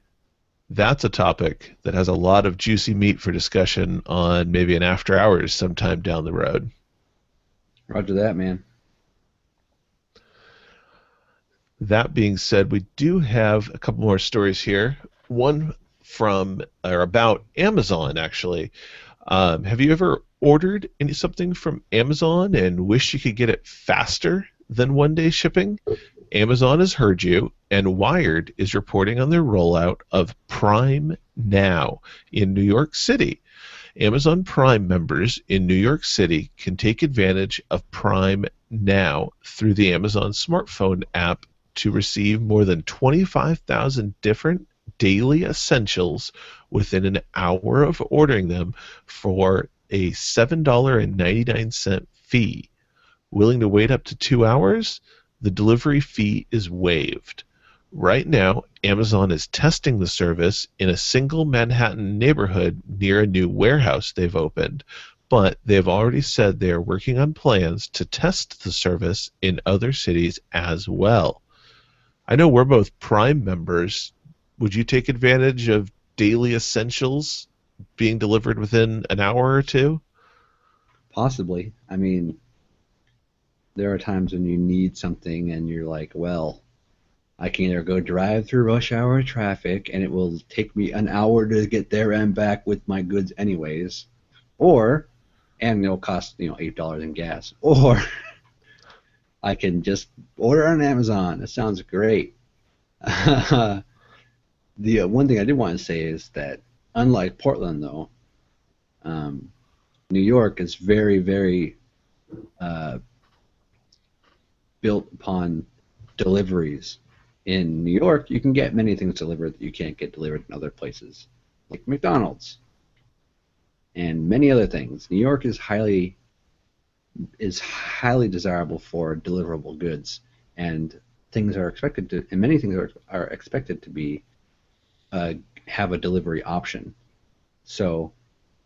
that's a topic that has a lot of juicy meat for discussion on maybe an after hours sometime down the road. Roger that, man. That being said, we do have a couple more stories here. One from or about Amazon, actually. Have you ever ordered something from Amazon and wish you could get it faster than 1 day shipping? Amazon has heard you, and Wired is reporting on their rollout of Prime Now in New York City. Amazon Prime members in New York City can take advantage of Prime Now through the Amazon smartphone app to receive more than 25,000 different daily essentials within an hour of ordering them for a $7.99 fee. Willing to wait up to 2 hours? The delivery fee is waived. Right now, Amazon is testing the service in a single Manhattan neighborhood near a new warehouse they've opened, but they've already said they are working on plans to test the service in other cities as well. I know we're both Prime members. Would you take advantage of daily essentials being delivered within an hour or two? Possibly. I mean, there are times when you need something and you're like, well, I can either go drive through rush hour traffic and it will take me an hour to get there and back with my goods anyways, or and it'll cost $8 in gas, or I can just order on Amazon. That sounds great. The one thing I did want to say is that unlike Portland, though, um, New York is very, very uh, built upon deliveries. In New York, you can get many things delivered that you can't get delivered in other places, like McDonald's and many other things. New York is highly desirable for deliverable goods, and many things are expected to be uh, have a delivery option. So,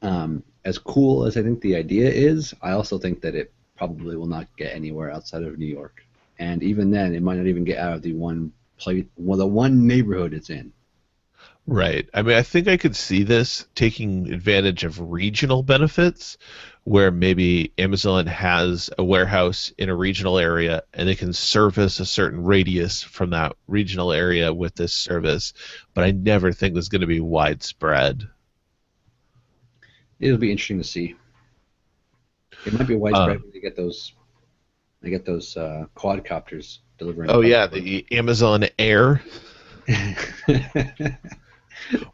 as cool as I think the idea is, I also think that it probably will not get anywhere outside of New York. And even then, it might not even get out of the one neighborhood it's in. Right. I mean, I think I could see this taking advantage of regional benefits where maybe Amazon has a warehouse in a regional area and they can service a certain radius from that regional area with this service. But I never think this is going to be widespread. It'll be interesting to see. It might be Uh, widespread when they get those quadcopters delivering oh, parts. yeah, the Amazon Air.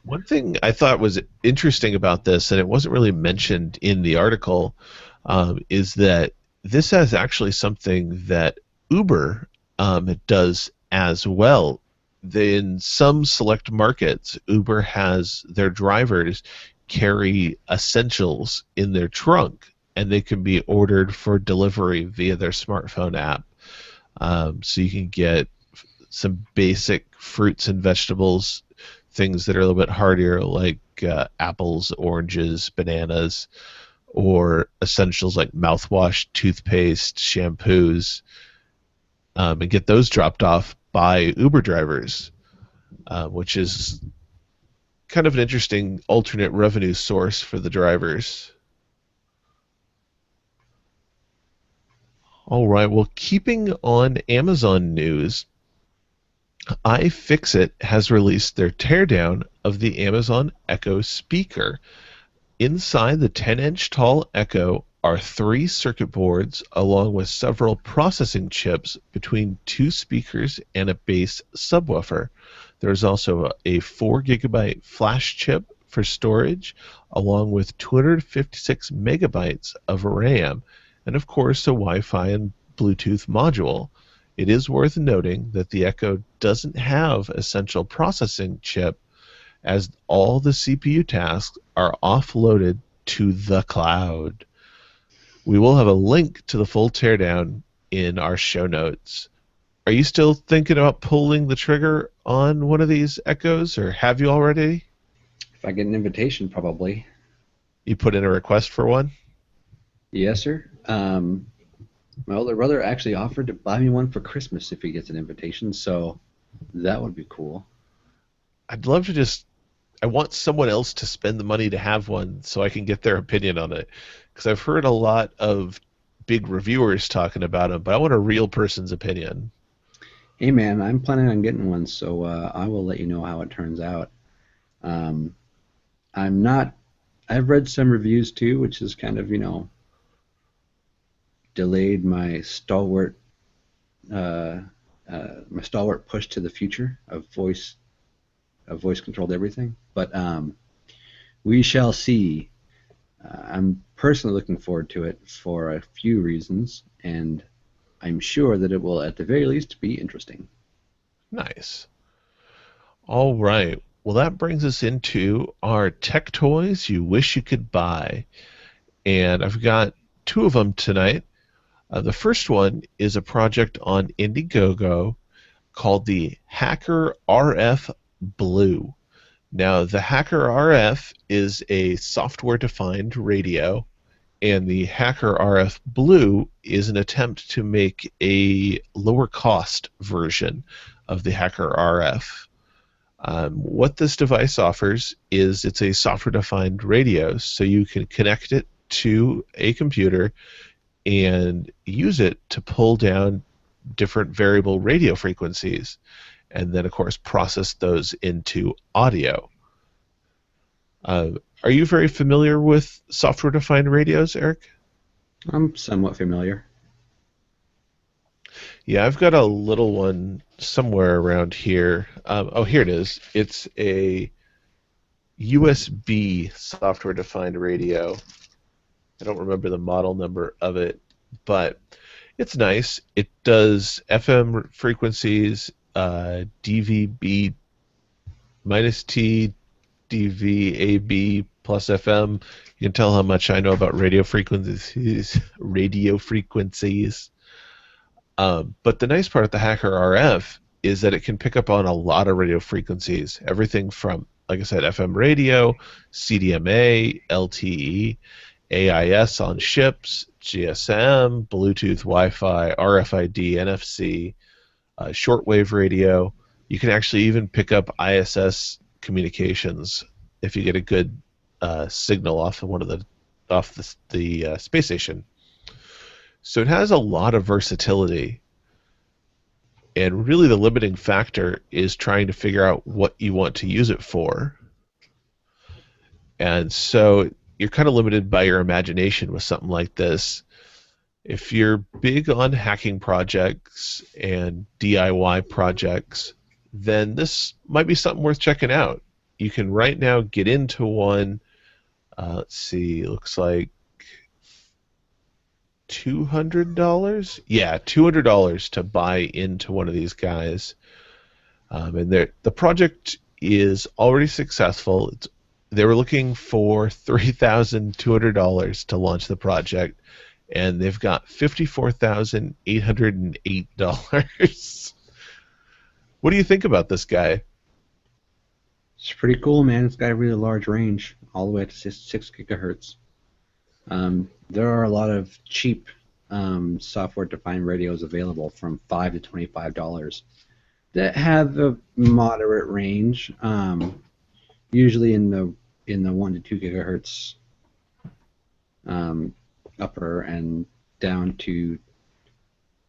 One thing I thought was interesting about this, and it wasn't really mentioned in the article, is that this is actually something that Uber does as well. In some select markets, Uber has their drivers carry essentials in their trunk, and they can be ordered for delivery via their smartphone app. So you can get some basic fruits and vegetables, things that are a little bit hardier, like apples, oranges, bananas, or essentials like mouthwash, toothpaste, shampoos, and get those dropped off by Uber drivers, which is kind of an interesting alternate revenue source for the drivers. All right, well, keeping on Amazon news, iFixit has released their teardown of the Amazon Echo speaker. Inside the 10-inch tall Echo are three circuit boards along with several processing chips between two speakers and a bass subwoofer. There's also a 4 gigabyte flash chip for storage, along with 256 megabytes of RAM, and of course a Wi-Fi and Bluetooth module. It is worth noting that the Echo doesn't have a central processing chip, as all the CPU tasks are offloaded to the cloud. We will have a link to the full teardown in our show notes. Are you still thinking about pulling the trigger on one of these Echoes, or have you already? If I get an invitation, probably. You put in a request for one? Yes, sir. My older brother actually offered to buy me one for Christmas if he gets an invitation, so that would be cool. I'd love to just. I want someone else to spend the money to have one so I can get their opinion on it. Because I've heard a lot of big reviewers talking about them, but I want a real person's opinion. Hey, man, I'm planning on getting one, so I will let you know how it turns out. Um, I'm not. I've read some reviews too, which has kind of, delayed uh, my stalwart push to the future of voice controlled everything. But we shall see. I'm personally looking forward to it for a few reasons, and I'm sure that it will, at the very least, be interesting. Nice. All right. Well, that brings us into our tech toys you wish you could buy. And I've got two of them tonight. The first one is a project on Indiegogo called the Hacker RF Blue. Now, the Hacker RF is a software defined radio, and the Hacker RF Blue is an attempt to make a lower cost version of the Hacker RF. What this device offers is it's a software defined radio, so you can connect it to a computer and use it to pull down different variable radio frequencies, and then, of course, process those into audio. Uh, are you very familiar with software defined radios, Eric? I'm somewhat familiar. Yeah, I've got a little one somewhere around here. Oh, here it is. It's a USB software defined radio. I don't remember the model number of it, but it's nice. It does FM frequencies, DVB minus T, DVAB plus FM. You can tell how much I know about radio frequencies. Radio frequencies. But the nice part of the Hacker RF is that it can pick up on a lot of radio frequencies. Everything from, like I said, FM radio, CDMA, LTE, AIS on ships, GSM, Bluetooth, Wi-Fi, RFID, NFC, shortwave radio. You can actually even pick up ISS communications if you get a good signal off of the space station. So it has a lot of versatility, and really the limiting factor is trying to figure out what you want to use it for. And so you're kind of limited by your imagination with something like this. If you're big on hacking projects and DIY projects, then this might be something worth checking out. You can right now get into one. Let's see, it looks like $200. Yeah, $200 to buy into one of these guys. And the project is already successful. They were looking for $3,200 to launch the project, and they've got $54,808. What do you think about this guy? It's pretty cool, man. It's got a really large range, all the way up to 6 gigahertz. There are a lot of cheap software-defined radios available from $5 to $25 that have a moderate range. usually in the 1 to 2 gigahertz um, upper and down to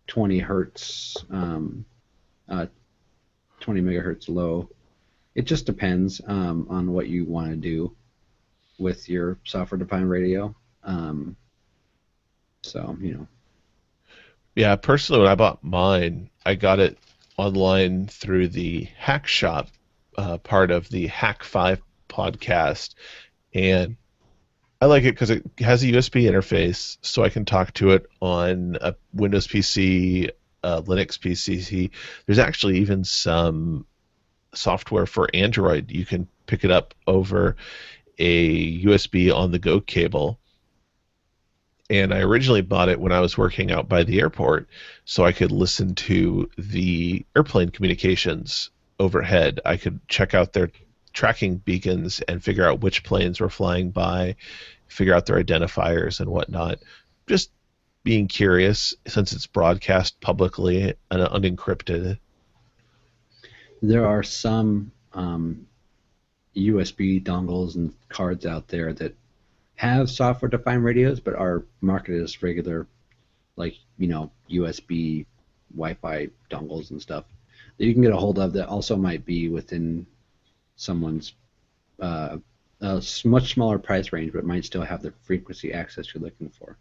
20 hertz, 20 megahertz low. It just depends on what you want to do with your software defined radio. Um, so, you know. Yeah, personally, when I bought mine, I got it online through the Hack Shop part of the Hack 5 podcast. And I like it because it has a USB interface, so I can talk to it on a Windows PC, Linux PC. There's actually even some software for Android. You can pick it up over a USB on the go cable. And I originally bought it when I was working out by the airport so I could listen to the airplane communications overhead. I could check out their tracking beacons and figure out which planes were flying by, figure out their identifiers and whatnot. Just being curious since it's broadcast publicly and unencrypted. There are some USB dongles and cards out there that have software defined radios but are marketed as regular, like, you know, USB Wi-Fi dongles and stuff that you can get a hold of that also might be within someone's much smaller price range but might still have the frequency access you're looking for.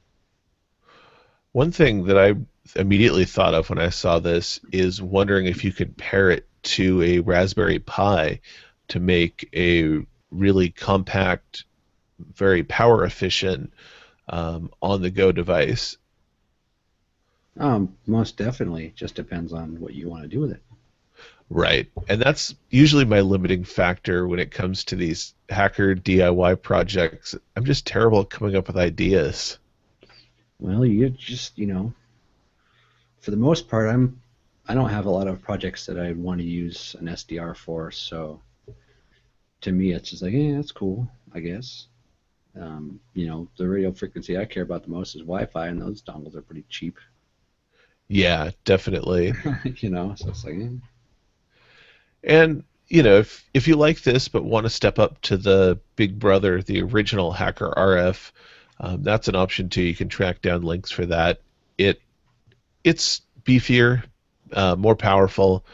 One thing that I immediately thought of when I saw this is wondering if you could pair it to a Raspberry Pi to make a really compact, very power efficient on the go device. Most definitely. Just depends on what you want to do with it. Right. And that's usually my limiting factor when it comes to these hacker DIY projects. I'm just terrible at coming up with ideas. Well, you just, you know, for the most part, I don't have a lot of projects that I want to use an SDR for, so to me, it's just like, yeah, that's cool, I guess. You know, the radio frequency I care about the most is Wi-Fi, and those dongles are pretty cheap. Yeah, definitely. You know, so it's like, And if you like this but want to step up to the Big Brother, the original Hacker RF, that's an option too. You can track down links for that. It it's beefier, more powerful.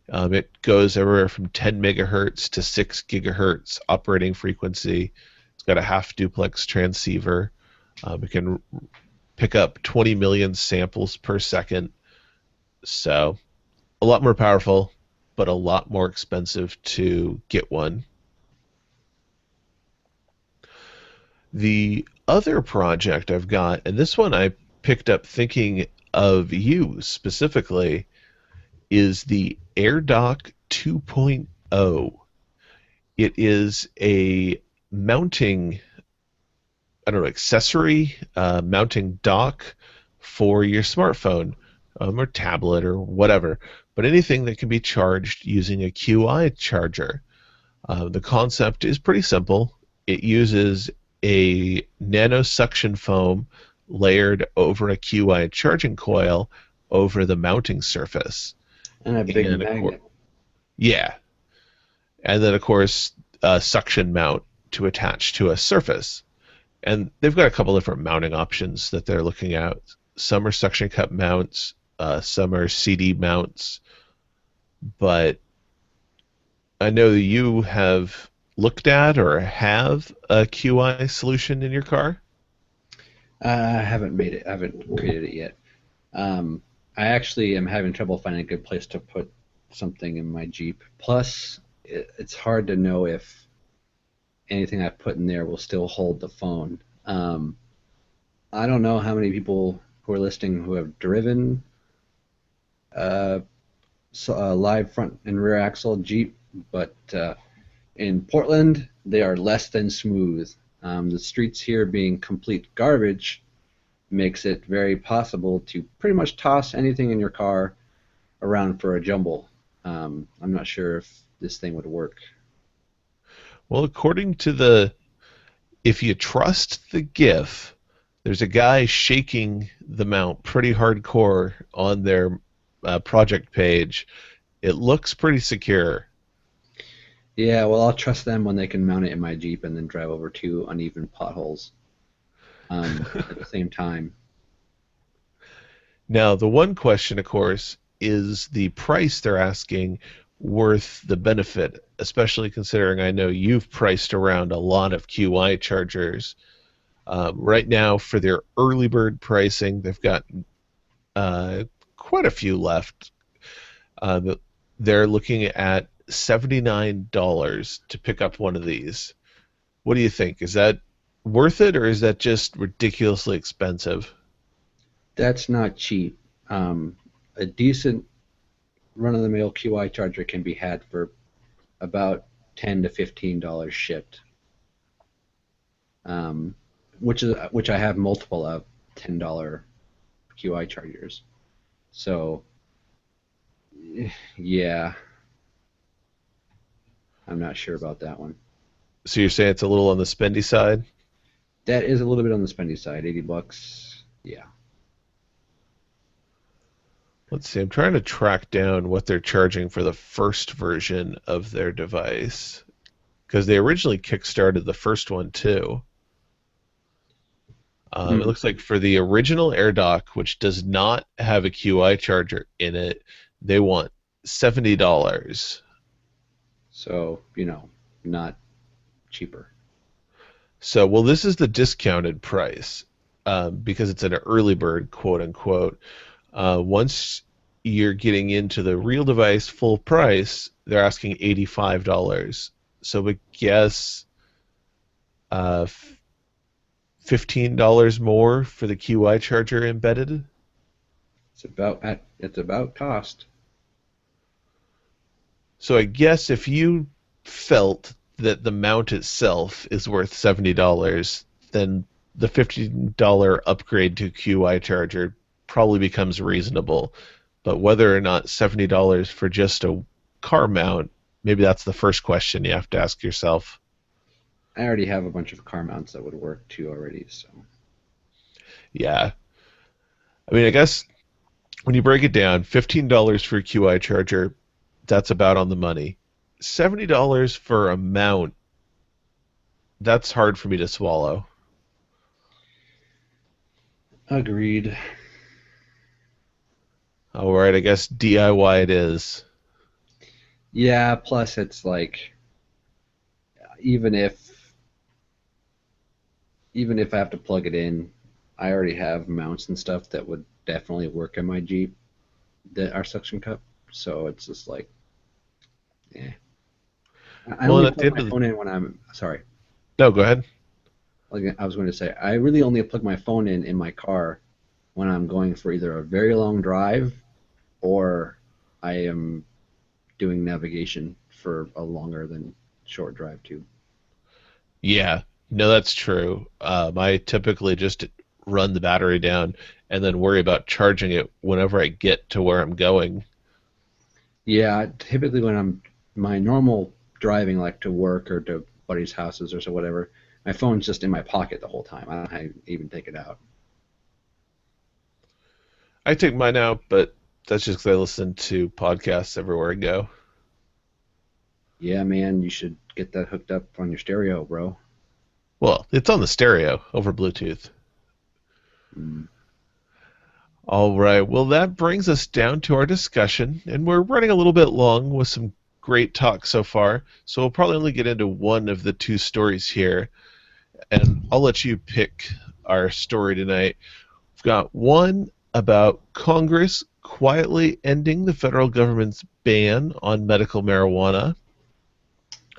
It goes everywhere from 10 megahertz to 6 gigahertz operating frequency. It's got a half duplex transceiver. It can pick up 20 million samples per second. So a lot more powerful, but a lot more expensive to get one. The other project I've got, and this one I picked up thinking of you specifically, is the AirDock 2.0. It is a mounting, I don't know, accessory mounting dock for your smartphone or tablet or whatever, but anything that can be charged using a QI charger. The concept is pretty simple. It uses a nano suction foam layered over a QI charging coil over the mounting surface. and a big And magnet. yeah, and then of course a suction mount to attach to a surface. And they've got a couple different mounting options that they're looking at. Some are suction cup mounts, some are CD mounts, but I know that you have looked at or have a QI solution in your car. I haven't made it. I haven't created it yet. I actually am having trouble finding a good place to put something in my Jeep. Plus, it's hard to know if anything I put in there will still hold the phone. I don't know how many people who are listening who have driven uh, a live front and rear axle Jeep, but in Portland, they are less than smooth. The streets here being complete garbage makes it very possible to pretty much toss anything in your car around for a jumble. I'm not sure if this thing would work. Well, according to the, if you trust the GIF, there's a guy shaking the mount pretty hardcore on their project page. It looks pretty secure. Yeah, well, I'll trust them when they can mount it in my Jeep and then drive over two uneven potholes at the same time. Now, the one question, of course, is the price they're asking worth the benefit, especially considering I know you've priced around a lot of QI chargers. Right now, for their early bird pricing, they've got uh, quite a few left. They're looking at $79 to pick up one of these. What do you think? Is that worth it, or is that just ridiculously expensive? That's not cheap. A decent run-of-the-mill QI charger can be had for about $10 to $15 shipped, um, which I have multiple of $10 QI chargers. So yeah, I'm not sure about that one. So you're saying it's a little on the spendy side? That is a little bit on the spendy side. $80. Yeah. Let's see. I'm trying to track down what they're charging for the first version of their device because they originally kickstarted the first one too. It Hmm. looks like for the original AirDock, which does not have a QI charger in it, they want $70. So, not cheaper. So, well, this is the discounted price because it's an early bird, quote unquote. Once you're getting into the real device full price, they're asking $85. So, I guess uh, $15 more for the QI charger embedded. It's about cost. So I guess if you felt that the mount itself is worth $70, then the $15 upgrade to QI charger probably becomes reasonable. But whether or not $70 for just a car mount, maybe that's the first question you have to ask yourself. I already have a bunch of car mounts that would work too already, so Yeah. I mean, I guess when you break it down, $15 for a QI charger, that's about on the money. $70 for a mount, that's hard for me to swallow. agreed. All right, I guess DIY it is. Yeah, plus it's like even if even if I have to plug it in, I already have mounts and stuff that would definitely work in my Jeep that are suction cup. So it's just like, yeah. I Well, and only at the plug end my of the phone in when I'm sorry. no, go ahead. Like I was going to say, I really only plug my phone in my car when I'm going for either a very long drive or I am doing navigation for a longer than short drive too. Yeah, no, that's true. I typically just run the battery down and then worry about charging it whenever I get to where I'm going. Yeah, typically when I'm my normal driving, like to work or to buddies' houses or so whatever, my phone's just in my pocket the whole time. I don't even take it out. I take mine out, but that's just because I listen to podcasts everywhere I go. Yeah, man, you should get that hooked up on your stereo, bro. Well, it's on the stereo over Bluetooth. Mm. All right. Well, that brings us down to our discussion, and we're running a little bit long with some great talk so far. So we'll probably only get into one of the two stories here, and I'll let you pick our story tonight. We've got one about Congress quietly ending the federal government's ban on medical marijuana.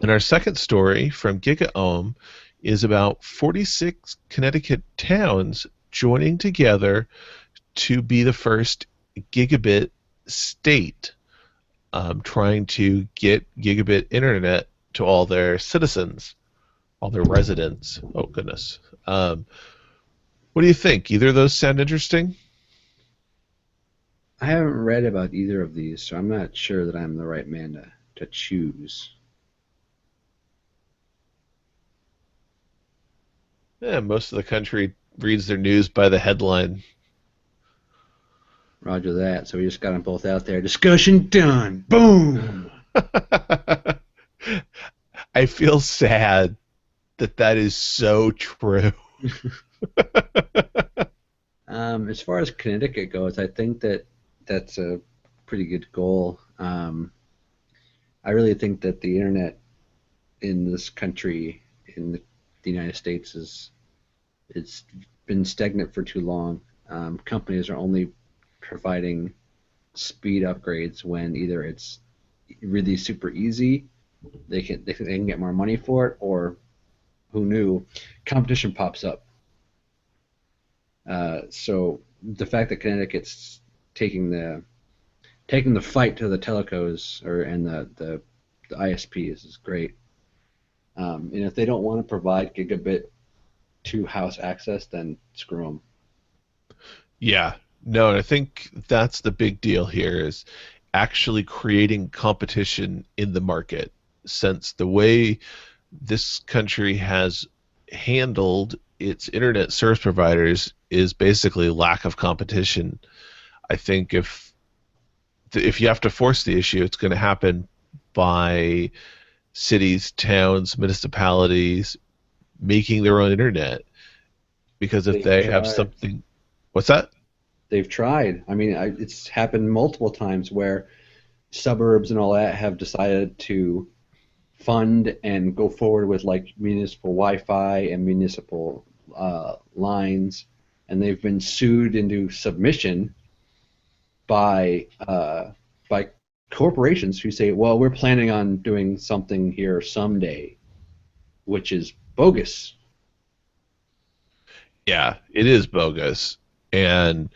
And our second story from GigaOM is about 46 Connecticut towns joining together to be the first Gigabit state, trying to get Gigabit internet to all their citizens, all their residents. Oh, goodness. What do you think? Either of those sound interesting? I haven't read about either of these, so I'm not sure that I'm the right man to choose. Yeah, most of the country reads their news by the headline. Roger that. So we just got them both out there. Discussion done. Boom. I feel sad that that is so true. As far as Connecticut goes, I think that that's a pretty good goal. I really think that the internet in this country, in the United States, is it's been stagnant for too long. Companies are only providing speed upgrades when either it's really super easy, they can get more money for it, or who knew, competition pops up. So the fact that Connecticut's taking the taking the fight to the telecos or and the ISPs is great. And if they don't want to provide gigabit to house access, then screw them. Yeah. No, I think that's the big deal here is actually creating competition in the market. Since the way this country has handled its internet service providers is basically lack of competition. I think if you have to force the issue, it's going to happen by cities, towns, municipalities making their own internet. Because if They've they have tried. something, what's that? They've tried. I mean, it's happened multiple times where suburbs and all that have decided to fund and go forward with like municipal Wi-Fi and municipal lines, and they've been sued into submission by corporations who say, "Well, we're planning on doing something here someday," which is bogus. Yeah, it is bogus. And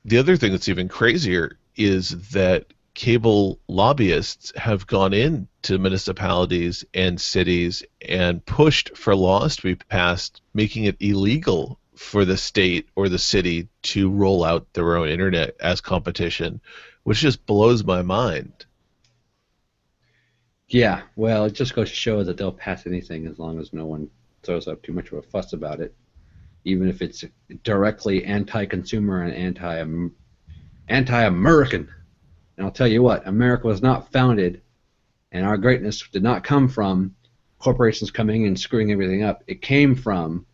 the other thing that's even crazier is that cable lobbyists have gone into municipalities and cities and pushed for laws to be passed making it illegal for the state or the city to roll out their own internet as competition, which just blows my mind. Yeah, well, it just goes to show that they'll pass anything as long as no one throws up too much of a fuss about it, even if it's directly anti-consumer and anti-American. And I'll tell you what, America was not founded, and our greatness did not come from corporations coming and screwing everything up. It came from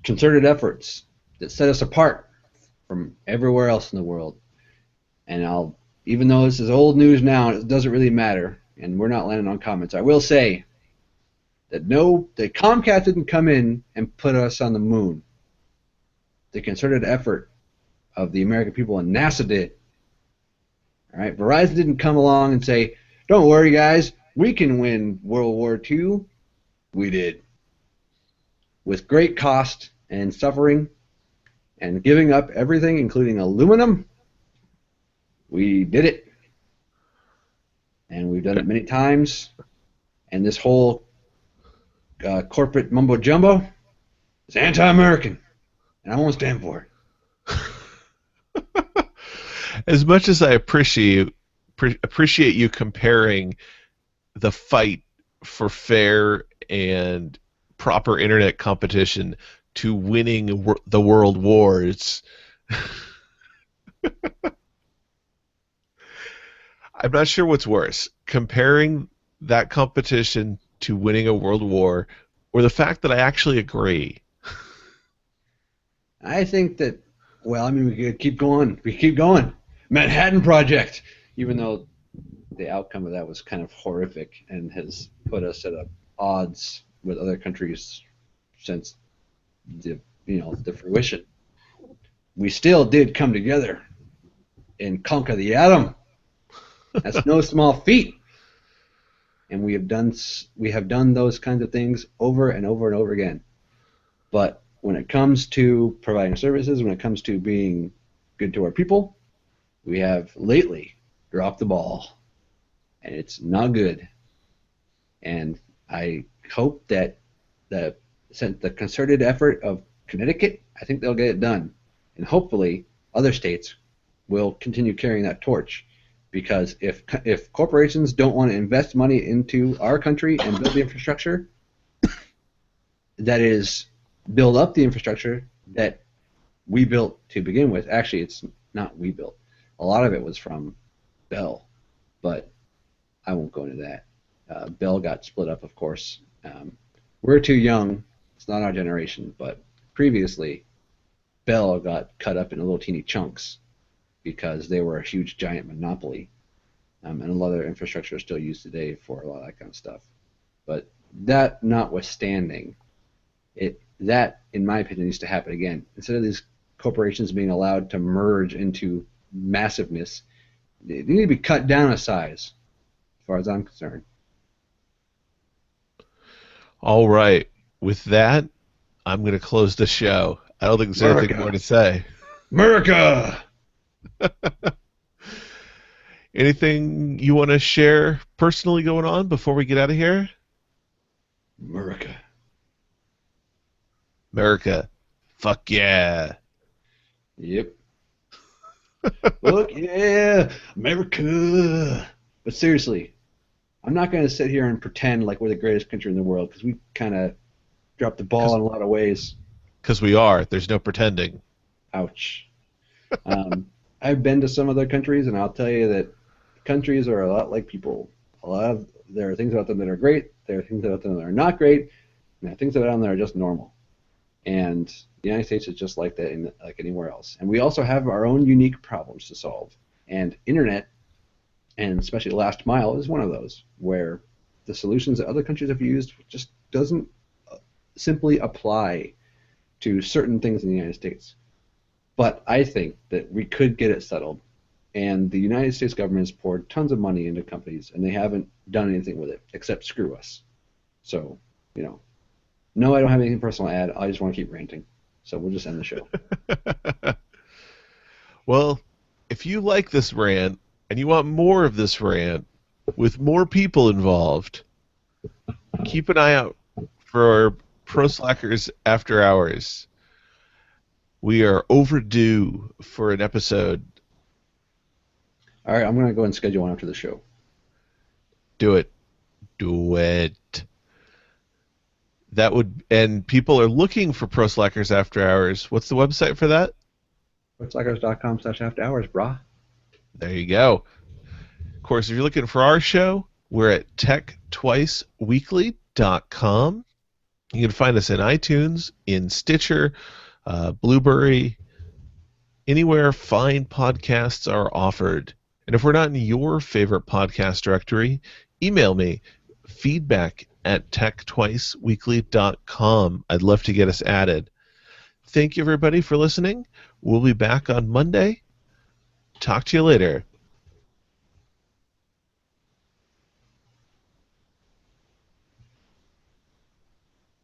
concerted efforts that set us apart from everywhere else in the world. And even though this is old news now, it doesn't really matter, and we're not landing on comments. I will say that no, the Comcast didn't come in and put us on the moon. The concerted effort of the American people and NASA did. All right, Verizon didn't come along and say, "Don't worry, guys, we can win World War II." We did, with great cost and suffering and giving up everything, including aluminum. We did it, and we've done it many times. And this whole corporate mumbo jumbo is anti-American, and I won't stand for it. As much as I appreciate you comparing the fight for fair and proper internet competition to winning the world wars, I'm not sure what's worse, comparing that competition to winning a world war or the fact that I actually agree. I think that, well, I mean, we could keep going. We keep going. Manhattan Project, even though the outcome of that was kind of horrific and has put us at odds with other countries since the fruition. We still did come together and conquer the atom. That's no small feat, and we have done those kinds of things over and over and over again. But when it comes to providing services, when it comes to being good to our people, we have lately dropped the ball, and it's not good. And I hope that the the concerted effort of Connecticut, I think they'll get it done, and hopefully other states will continue carrying that torch. Because if corporations don't want to invest money into our country and build the infrastructure, that is, build up the infrastructure that we built to begin with. Actually, it's not we built. A lot of it was from Bell, but I won't go into that. Bell got split up, of course. We're too young. It's not our generation, but previously, Bell got cut up into little teeny chunks because they were a huge giant monopoly. And a lot of their infrastructure is still used today for a lot of that kind of stuff. But that notwithstanding, that, in my opinion, needs to happen again. Instead of these corporations being allowed to merge into massiveness, they need to be cut down a size, as far as I'm concerned. All right. With that, I'm going to close the show. I don't think there's anything more America! to say. America! Anything you want to share personally going on before we get out of here? America. America. Fuck yeah. Yep. Look, yeah, America. But seriously, I'm not going to sit here and pretend like we're the greatest country in the world because we kind of dropped the ball in a lot of ways. Because we are. There's no pretending. Ouch. Um, I've been to some other countries, and I'll tell you that countries are a lot like people. There are things about them that are great. There are things about them that are not great. And there are things about them that are just normal. And the United States is just like that in like anywhere else. And we also have our own unique problems to solve. And internet, and especially last mile, is one of those where the solutions that other countries have used just doesn't simply apply to certain things in the United States. But I think that we could get it settled. And the United States government has poured tons of money into companies, and they haven't done anything with it except screw us. So, you know, no, I don't have anything personal to add. I just want to keep ranting. So we'll just end the show. Well, if you like this rant and you want more of this rant with more people involved, keep an eye out for Pro Slackers After Hours. We are overdue for an episode. All right, I'm going to go and schedule one after the show. Do it. Do it. That would, and people are looking for Pro Slackers After Hours. What's the website for that? Whatslackers.com/afterhours, brah. There you go. Of course, if you're looking for our show, we're at techtwiceweekly.com. You can find us in iTunes, in Stitcher, Blueberry, anywhere fine podcasts are offered. And if we're not in your favorite podcast directory, email me, feedback@techtwiceweekly.com. I'd love to get us added. Thank you, everybody, for listening. We'll be back on Monday. Talk to you later.